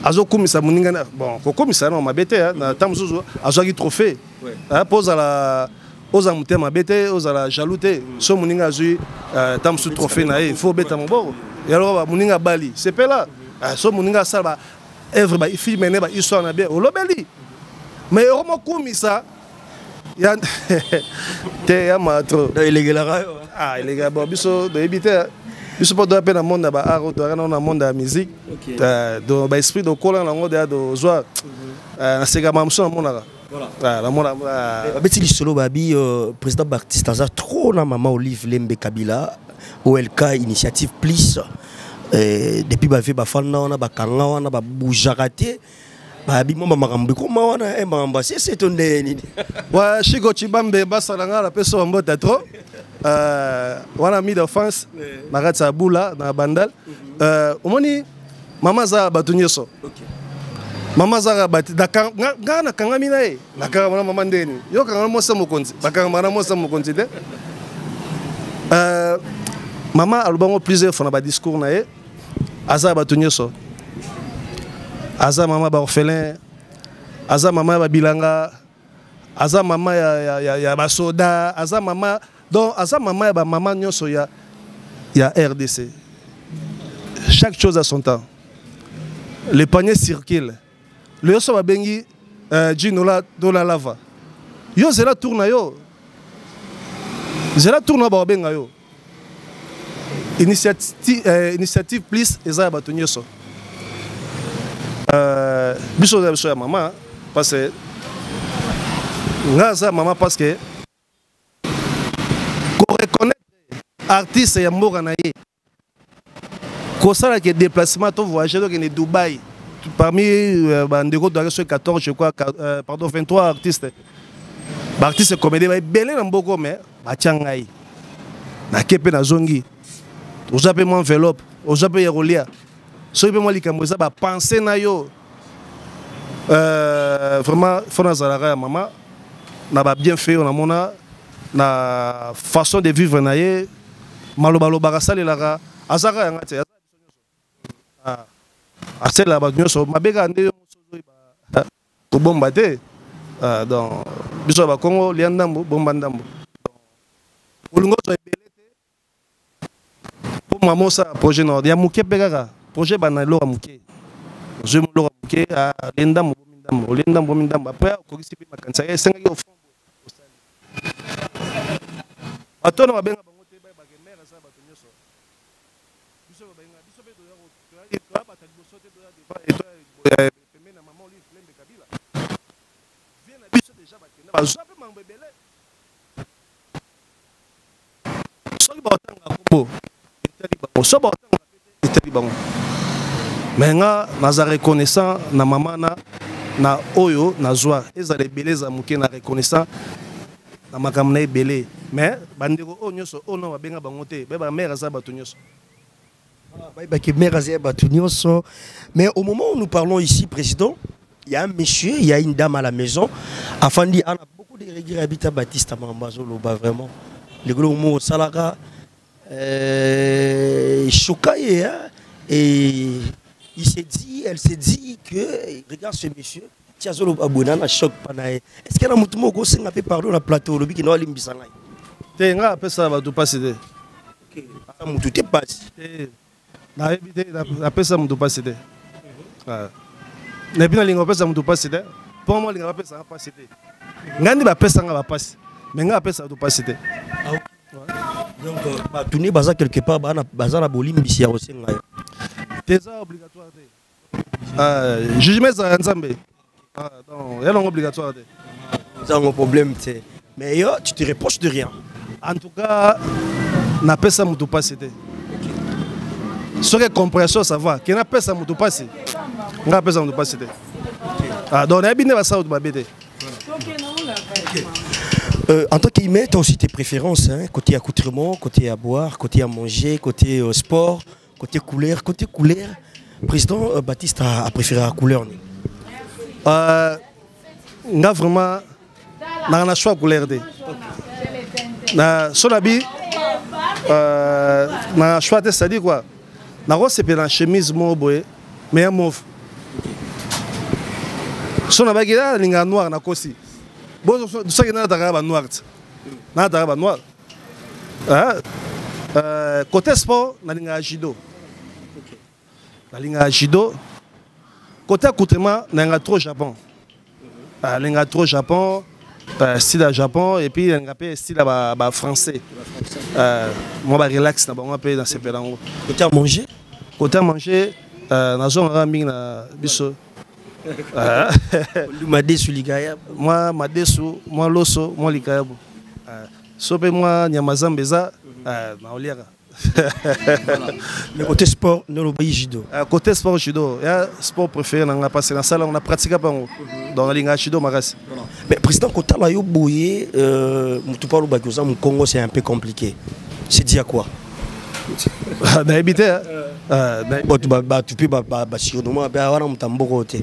azo komisa muninga bon ko komisa na mabete na tamzuzu azo ki trophée. Pose à la oza mutema bete oza la jaloute so muninga azui tamsu trophée na il faut beta moboro et alors muninga bali c'est pas là so muninga salba œuvre ba film ne ba histoire na bien olobeli mais omo komisa ya te ya matro ilegela ah ilegela bon biso do ebiter biso pas do pena monde ba art do na monde de musique do ba esprit do kola na ngode do zoa na sega mamso monaka. Voilà. Betty Solo Babi, président Baptiste Aza, trop na maman Olive Lembe Kabila, OLK Initiative Plus. Depuis Bavé Bafalna, on a Bakanga, on a Boujarate. Babi, moi, Marambe, comment on a embrassé c'est ton déni. Ouais, Chico Chibambe, Bassalanga, la personne en botte trop. On a mis d'offense, Maratsa Boula, dans la bandal. Au moins, maman Za Batunyoso. Mama Zara bati ngana kanga mina e nakanga mama mandeni yo kanga mosa mokonzi bakanga mana mosa mokonzi de mama alubango plusieurs fois na ba discours na e aza batunyoso aza mama ba orphelin aza mama ba bilanga aza mama ya basoda aza mama donc aza mama ya ba mama nyoso ya RDC. Chaque chose a son temps. Le panier circule. Le yoso ba bengi Ginola do la lava. Yo zela tourna yo. Zela tourna ba benga yo. Initiative Plus eza ba tunyoso. Biso ya maman parce que ngaza maman parce que ko reconnaître artiste ya mboka na ye. Ko sala ke déplacement to voyager donc en Dubaï. parmi Bandego de 14, je crois, pardon, 23 artistes. Artistes comédiens, belé dans beaucoup, mais Bachangai. Na kepe na zongi. Ozape mon enveloppe, ozape yerolia. Soyez moi likamboza ba penser na yo. Vraiment, faut na zalara maman. Na ba bien fait on a mona na façon de vivre na ye. Malobalo barasale lara. Azara yangate. Asela ba nyoso mabeka nde yo sozo ba ko bomba te. Donc biso ba Congo liandambo bomba ndambo. Olungo so ebele te. Pour maman ça projet nord ya muke pekaka. Projet bana lo muke. Je me lo muke a lendambo bomindambo. Lendambo bomindambo après ko kisi pe makansa ya senga yo fond. Atona mabenga bango te ba ke mère ça ba tonyoso. Biso ba benga biso pe do ya ko to ba ta liboso te do ya débat et toi pembe na maman lui flembe kabila. Vient na biso déjà ba kenda ba zape mangbe belé. Soki ba otanga kombo etali bango so ba otanga pete etali bango mais nga naza reconnaissant na mama na oyo na zwa ezale beleza muke na reconnaissant na makambo na ebele mais bandeko oyo nyonso oyo no babenga bango te be ba mère aza bato nyonso mais au moment où nous parlons ici président il y a un monsieur il y a une dame à la maison afin dit on a beaucoup de regrets habitat Baptiste Mambazo Loba vraiment les gros mots Salara choqué hein? Et elle s'est dit que regarde ce monsieur Tiazolo Abonana choc panae est-ce qu'il y a un mouton qui s'est fait pardon la plateau le qui n'a pas limbisanga te nga après ça va tout passer de OK ça moutou te passe na éviter après ça moutou passer de na bina lingo après ça moutou passer de pour moi lingo après ça passer de ngandi ba pesa nga ba passe mais nga après ça tout passer de donc ba tourner baza quelque part baza na bolimbisi ya osenga yo c'est obligatoire de jugement ça nzambe donc il y a obligatoire de c'est un problème mais yo tu te reproches de rien en tout cas na pesa mutu passer de ce que compréhension ça va que na pesa mutu passer nga pesa mutu passer de donc na bine ba ça ba bete en tant qu'humain, tu as aussi tes préférences, hein? Côté accoutrement, côté à boire, côté à manger, côté sport, côté couleur. Côté couleur, président Baptiste a préféré la couleur. Nga vraiment, na choix couleur de. Na solabi, na choix de ça dit quoi? Na rose c'est la chemise moboé, mais un mauve. Son abagila linga noir na kosi. Bon, ça qui n'a pas noir. N'a pas noir. Côté sport, na linga judo. Na linga judo. Côté accoutrement, na linga trop Japon. Linga trop Japon, style à Japon et puis linga style à français. Moi ba relax na ba on peut dans ces pédango. Côté à manger? Côté à manger, na zone raming na biso. Moi madesu moi loso moi likayabu sope moi nyamazambeza na oliaka mais côté sport no lo judo côté sport judo ya sport préféré na passer na salle on a pratiqué pango dans linga judo maras mais président kota la yo boyé mutu pa lo bakoza mu Congo c'est un peu compliqué c'est dit à quoi na habité tu peux ba surnommer ba wana mutamboko te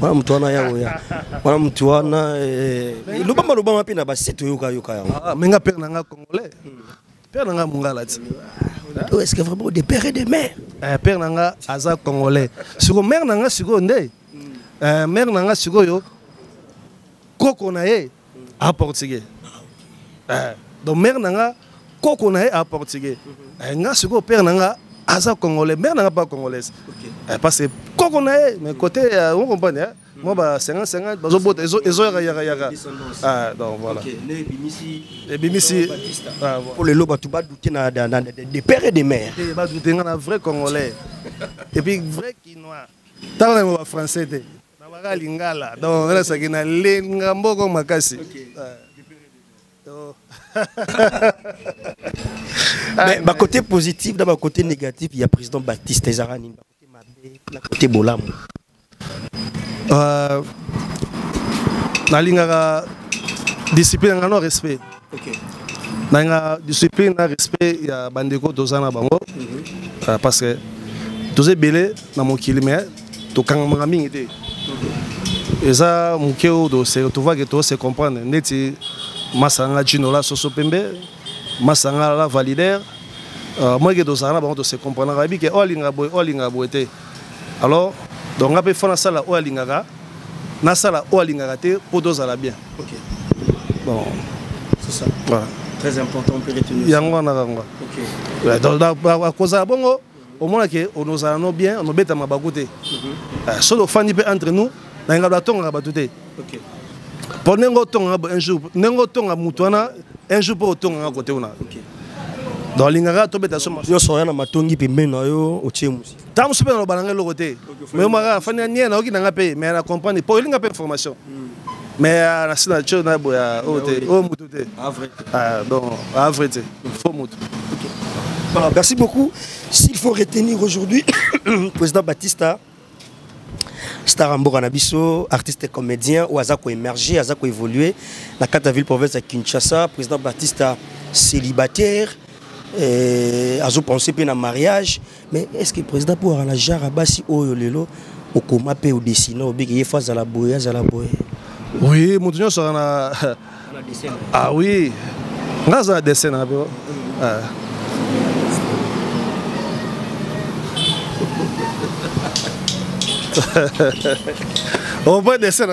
wana mtu wana yao ya wana mtu wana lobamba pe na ba site yoka ya menga père nanga congolais père nanga mungala ti est-ce que vraiment des pères et des mères père nanga aza congolais siko mère nanga siko nde mère nanga siko yo koko na ye a portugais donc mère nanga koko na ye a portugais nga siko père nanga aza congolais mère nanga pas congolaise parce que koko na ye mais côté on comprend hein moi bah 50 bazo bota ezo yaka donc voilà et bimisi pour les loba tu pas douter na des pères et des mères ba douter na vrai congolais et puis vrai quinois tant na français te na ba lingala donc là ça qui na lenga mboko makasi mais bah côté positif dans côté négatif il y a président Baptiste Ezarani côté mabe côté bolam nalingaka discipline nga no respect. OK. Nanga discipline na respect ya bandeko tozana bango. Parce que toze belé na mokili mais to kanga mingi te. Eza mukeo do se tu vois que to se comprendre neti masanga jinola soso pembe masanga la validaire moi que tozana bango to se comprendre rabi que olinga boy te. Alors donc ngape fona sala olinga na sala olinga te pour tozala bien. OK. Bon, c'est ça. Voilà. Très important pour retenir. Yango na rango. OK. Donc à cause de bongo au moins que on nous allons bien on beta mabakote. Solo fani pe entre nous na ngaba tonga batute. OK. Pour nengo tonga un jour nengo tonga mutwana un jour pour tonga côté ona. OK. Dans lingara to beta soma. Yo soya na matongi pembeni na yo ochemusi. Tam super no balanga lo côté. Mais mara fani nia na oki na pe mais na comprendre pour linga pe information. Mais la signature na boya o mutute. Vrai. Donc à vrai faut mutu. Voilà, merci beaucoup. S'il faut retenir aujourd'hui, président Batista, star Amboka Nabiso, artiste et comédien, ou Azako émergé, Azako évolué, la carte ville province à Kinshasa, président Batista célibataire, Azo pensé à un mariage, mais est-ce que le président pour la jarabasi au lelo, au coma pe au dessiner, au big à la boya, à la boya? Oui, Moutounio sera na. Ah oui, on a un dessin un peu. On peut descendre.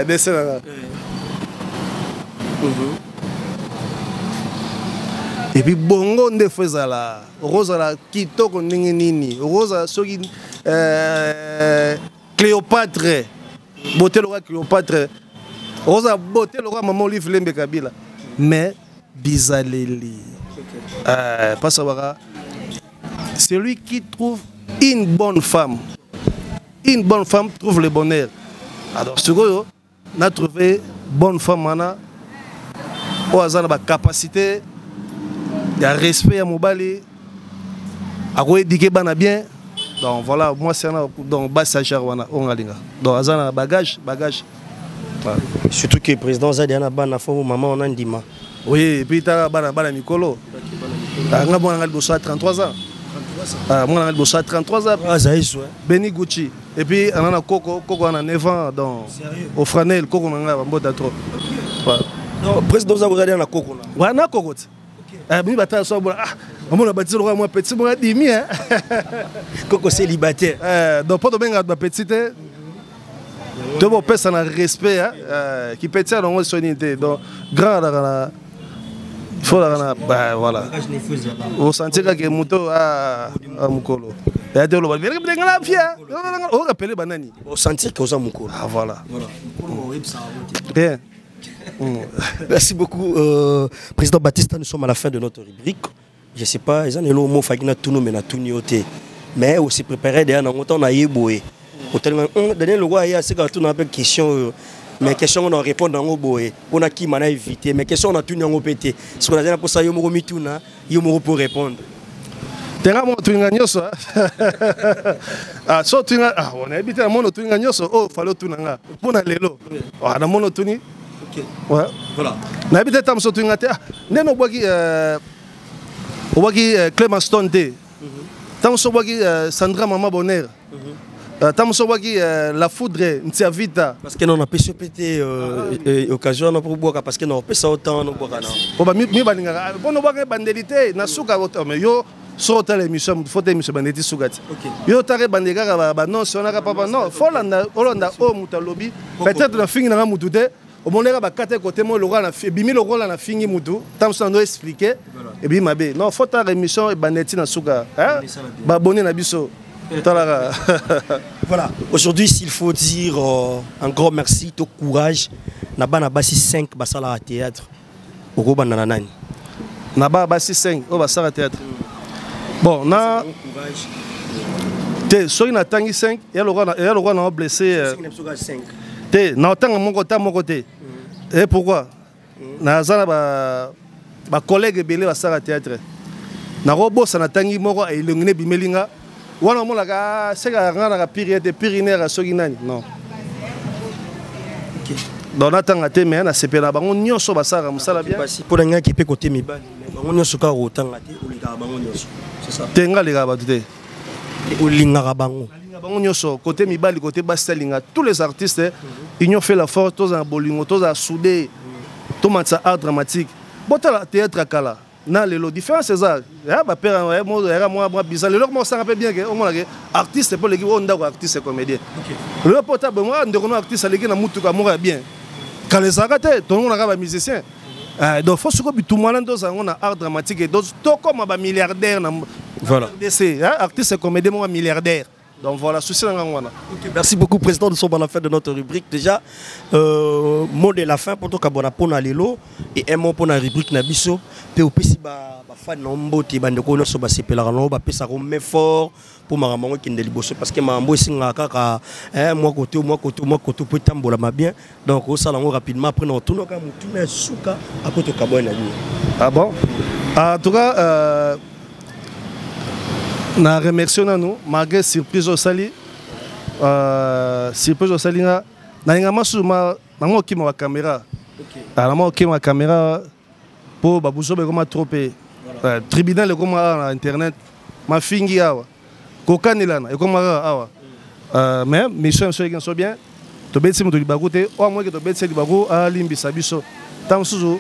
Descendre. Et puis bongo nde fezala rosa la kitoko ndenge nini rosa soki Cléopâtre beauté le roi Cléopâtre rosa beauté le roi maman Olive Lembe Kabila mais bizaleli pas savoir celui qui trouve une bonne femme trouve le bonheur. Alors ce que on a trouvé bonne femme mana au hasard la capacité il y a respect à mobali à quoi éduquer bana bien. Donc voilà, moi c'est un donc bas sageur wana ongalinga. Donc azana bagage. Voilà. Surtout que le président Zadiana bana fo maman on andima. Oui, et puis ta bana Nicolo. Nga bon nga bossa 33 ans. Moi nga bossa 33 ans. Ah Zaïs ouais. Beni Gucci. Et puis on a Coco on a 9 ans donc au Franel Coco nga mbota trop. Voilà. Non, président Zadiana Coco là. Ouais, na Coco. Mi bata so bon on a bâti le roi moi petit moi dimi hein. Coco célibataire. Donc pas de benga ba petite. Tout bon personne a respect hein qui petit dans on sonité donc grand là faut là bah voilà. Au sentir que moto à mukolo. Et de l'eau bien que la fia. On appelle banani. Au sentir que aux mukolo. Ah voilà. Bien. Merci beaucoup, président Batista. Nous sommes à la fin de notre rubrique. Je ne sais pas, ils ont le mot fagina tout nous mais na tout nioté. Mais aussi préparé derrière dans on a yeboé. Tellement dernier le roi il c'est quand on a une question mais question on répond dans au boé. On a qui m'a évité mais question on a tout n'en pété. Ce qu'on a dit pour ça yo mo mituna, yo mo pour répondre. Tenga mo tu nganyoso. Ah so tu nga ah on a habité mo tu nganyoso oh fallait tu nga. Pour na lelo. Ah na mo tu ni. OK. Ouais. Voilà. Na habité tam so tu ngate ah neno boki Clément Stone te. Tam so boki Sandra Mama Bonheur. Tam so boki la foudre ntia vita parce que non on a péché pété occasion pour boire parce que non on peut ça autant non boire non. Bon ba mi balinga bon no boire bandelité na suka mais yo sur l'émission faut émission banditi sugati. Yo tare bandega ba non sonaka papa non Folanda Holanda o mutalobi peut-être na fingi na mutu te au monera ba kate côté mo lora na bimi lo rola na fingi mutu tam so no expliquer et bi mabe non faut ta émission et banditi na suka hein ba bonné na biso. Voilà, aujourd'hui s'il faut dire un grand merci, tout courage. Naba basi 5 basala théâtre. Oko banana nani. Naba basi 5 au basala théâtre. Bon, na te soki na tangi 5 ya le roi na blessé te na tanga mon côté. Et pourquoi? Na zana ba collègue belé basala théâtre. Na robo sana tangi moko e lengine bimelinga wana mo la ka seka ngana ka pirine ka soki nani non OK donc natanga te mais na sepela bango nyonso basaka musala bien pour nga qui peut côté mibali bango nyonso ka rotanga te olika bango nyonso c'est ça tenga leka ba te olinga bango bango nyonso côté mibali côté basalinga tous les artistes ils ont fait la force tous en bolingo tous à souder tout matsa art dramatique botala théâtre kala na lelo différence c'est ça ya ba père moi bizarre lelo mo sanga pe bien que on mona que artiste pour les on ndako artiste comédien le potable moi ndeko artiste leki na mutuka mo bien quand les arrêter tout le monde a musicien donc faut que tout le monde dans un art dramatique et donc tout comme ba milliardaire voilà artiste comédien moi milliardaire. Donc voilà, souci dans okay, merci beaucoup, Président. Nous sommes à la fin de notre rubrique. Déjà, mot de la fin pour tout le pour Lelo et un mot pour la rubrique Nabiso. Puis aussi, fan nombo ti bande ko no so ba sepela no ba pesa ko me fort pour mamango qui ndeli bosso parce que mambo singa kaka moi côté pour tambola ma bien. Donc au salon rapidement après on tourne ka mutuna suka akoto kabona ni. Ah bon? En tout cas na remercie nous malgré surprise au sali surprise au sali na nga masu ma nango ki ma caméra ala mo ki ma caméra pour babuso be comme troper tribunal comme na internet ma fingi awa kokanilana e comme awa mais mission so bien to betsi mo to libakote o mo ke to betsi libako a limbisa biso tam suzu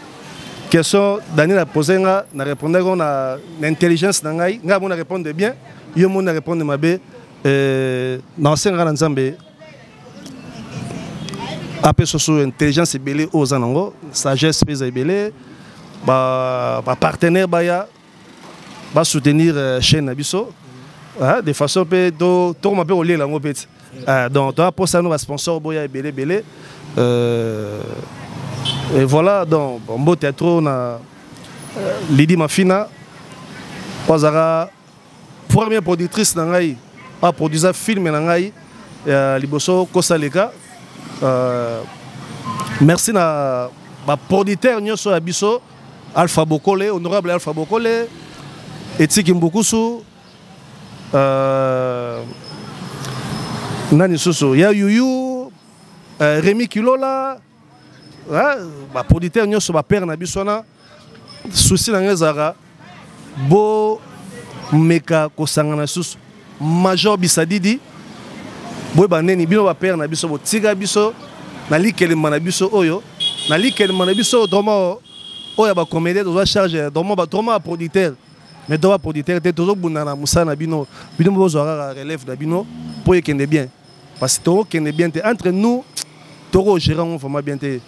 question Daniel a posé na répondre on a l'intelligence na ngai nga mona répondre bien yo mona répondre mabe na senga na nzambe après sur intelligence belé aux anango sagesse pesa belé ba partenaire baya ba soutenir chaîne abiso de façon pe to ma pe olier la ngo peti donc to pour ça nous sponsor boya belé et voilà, donc, bon théâtre, on a Lydie Mafina, la première productrice, a produit un film, Liboso Kosaleka. Merci à ma producteur, Nyoso Abiso, Alpha Bokole, honorable Alpha Bokole, Etsiki Mbukusu, Nani Soso, Ya Yuyu, Rémi Kilola. Ba producteur nyonso ba père na bisona souci na ngezara bo meka ko sangana susu major bisadidi boy baneni bino ba père na biso bo tiga biso na likele mana biso oyo na likele mana biso domo oya ba comédien doit charger domo ba producteur mais doit producteur te tozo bunana musana bino bozo ara relève da bino pour ekende bien parce que to kende bien entre nous toro gérant vraiment bien te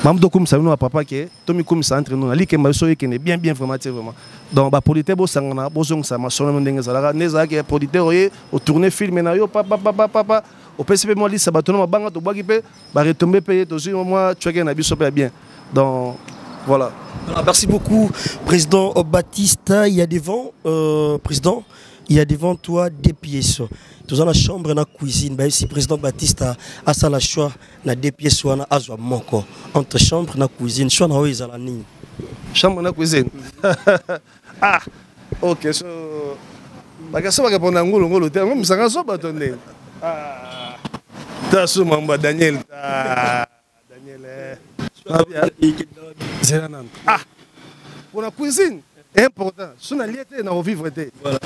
Mam do comme ça nous papa que Tommy comme ça entre nous ali que ma soye qui est bien vraiment donc ba producteur bo sangana bo zong ça ma solo ndenge zalaka neza que producteur oye au tourner film na yo papa au PCP moi li ça ba tourner banga to baki pe ba retomber payer to sur moi tu na biso bien donc voilà. Alors, merci beaucoup Président Baptiste. Il y a devant Président, il y a devant toi des pièces. Tous dans la chambre, dans la cuisine. Bah, ici, Président Baptiste a ça la choix. Na des pièces ou na azwa moko. Entre chambre na cuisine, choix na oiza la ni. Chambre na cuisine. Ah, ok. So, bagaso baga pona ngolo te. Ngom sanga so batonde. Ah, ta so mamba Daniel. Ah, Daniel. Ah, pour la cuisine, c'est important. Si on a lié, on a vivre. Voilà.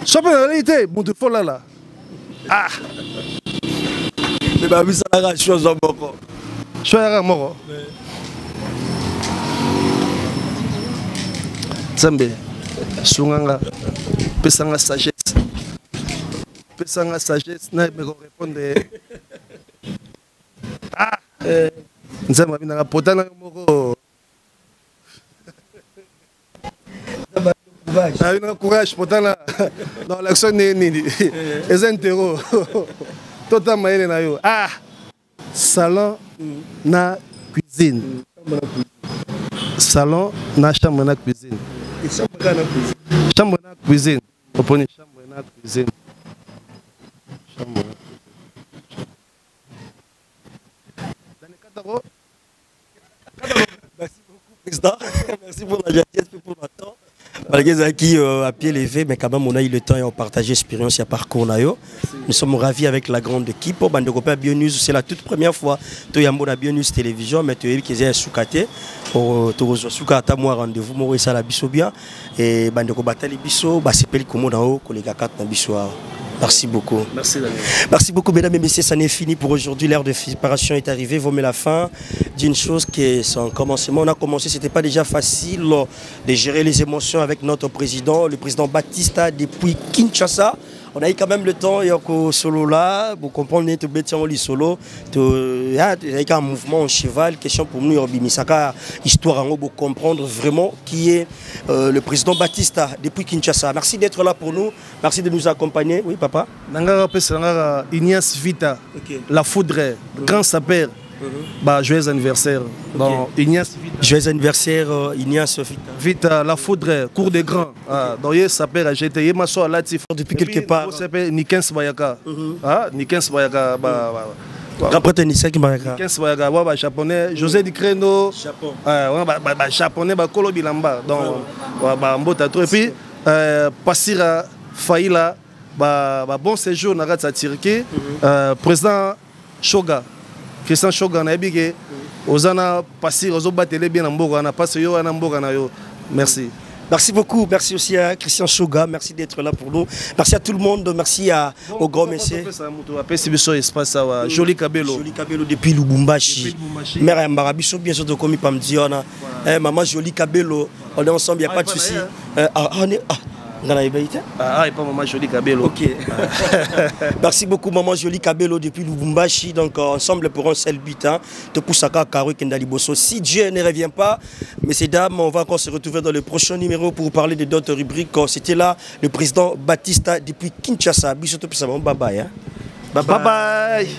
Si on a lié, on te faut là. Ah. Mais bah, ça a chose en moko. Choix en moko. Zambe, Sunganga, Pesanga sagesse. Pesanga sagesse, n'a pas répondre. Ah. Nzamba bina potana moko. Avec courage potana dans l'action ni les interro. Tota maele na yo. Ah. Salon na cuisine. Salon na chambre na cuisine. Chambre na cuisine. Oponi chambre na cuisine. Chambre. Merci beaucoup, Président. Merci pour la gentillesse et pour le temps. Malgré qui à pied levé, mais quand même on a eu le temps et on partage l'expérience et parcours. Nous sommes ravis avec la grande équipe. Bandekopé Bio News, c'est la toute première fois que Yambo na Bio News télévision, mais tu es qui est soukate pour tu reçois soukata moi rendez-vous moi ça la biso bien et Bandeko batali biso ba sepeli komo na o kolega kat na biso. Merci beaucoup. Merci Daniel. Merci beaucoup mesdames et messieurs, ça n'est fini pour aujourd'hui. L'heure de séparation est arrivée. Vous mettez la fin d'une chose qui est son commencement. On a commencé, c'était pas déjà facile de gérer les émotions avec notre président, le président Batista depuis Kinshasa. On a eu quand même le temps, il y a un solo là, vous comprenez, tu bétiens au solo, il y a un mouvement en cheval, question pour nous, histoire pour comprendre vraiment qui est le président Batista depuis Kinshasa. Merci d'être là pour nous, merci de nous accompagner. Oui, papa. Ignace Vita, la foudre, grand sapeur. Joyeux anniversaire. Ignace Vita. Joyeux anniversaire, Ignace Vita. Vita, la foudre, cours des grands. Donc, il s'appelle AGT. Depuis quelque part. Il s'appelle Nikens Bayaka. Nikens Bayaka. Après, Nikens Bayaka. Nikens Bayaka, japonais. José Di Creno. Japon. Japonais, Kolo Bilamba. Donc, et puis, Passira Faïla. Bon séjour, on a Turquie. Président Shoga. Christian Shoga na ebike ozana passer ozobatele bien mboka na passe yo na mboka na yo. Merci. Merci beaucoup, merci aussi à Christian Shoga, merci d'être là pour nous. Merci à tout le monde, merci au grand monsieur. Joli Kabelo. Joli Kabelo depuis Lubumbashi. Mère Mbarabiso bien sûr de commis Pamdiona. Maman Joli Kabelo, on est ensemble, il n'y a pas de souci. Pas Maman Jolie Kabelo. Ok. Merci beaucoup Maman Jolie Kabelo depuis Lubumbashi. Donc ensemble pour un seul but. Te Poussaka Karo Kendaliboso. Si Dieu ne revient pas, messieurs dames, on va encore se retrouver dans le prochain numéro pour parler de d'autres rubriques. C'était là le président Batista depuis Kinshasa. Bisous, bye bye. Bye bye.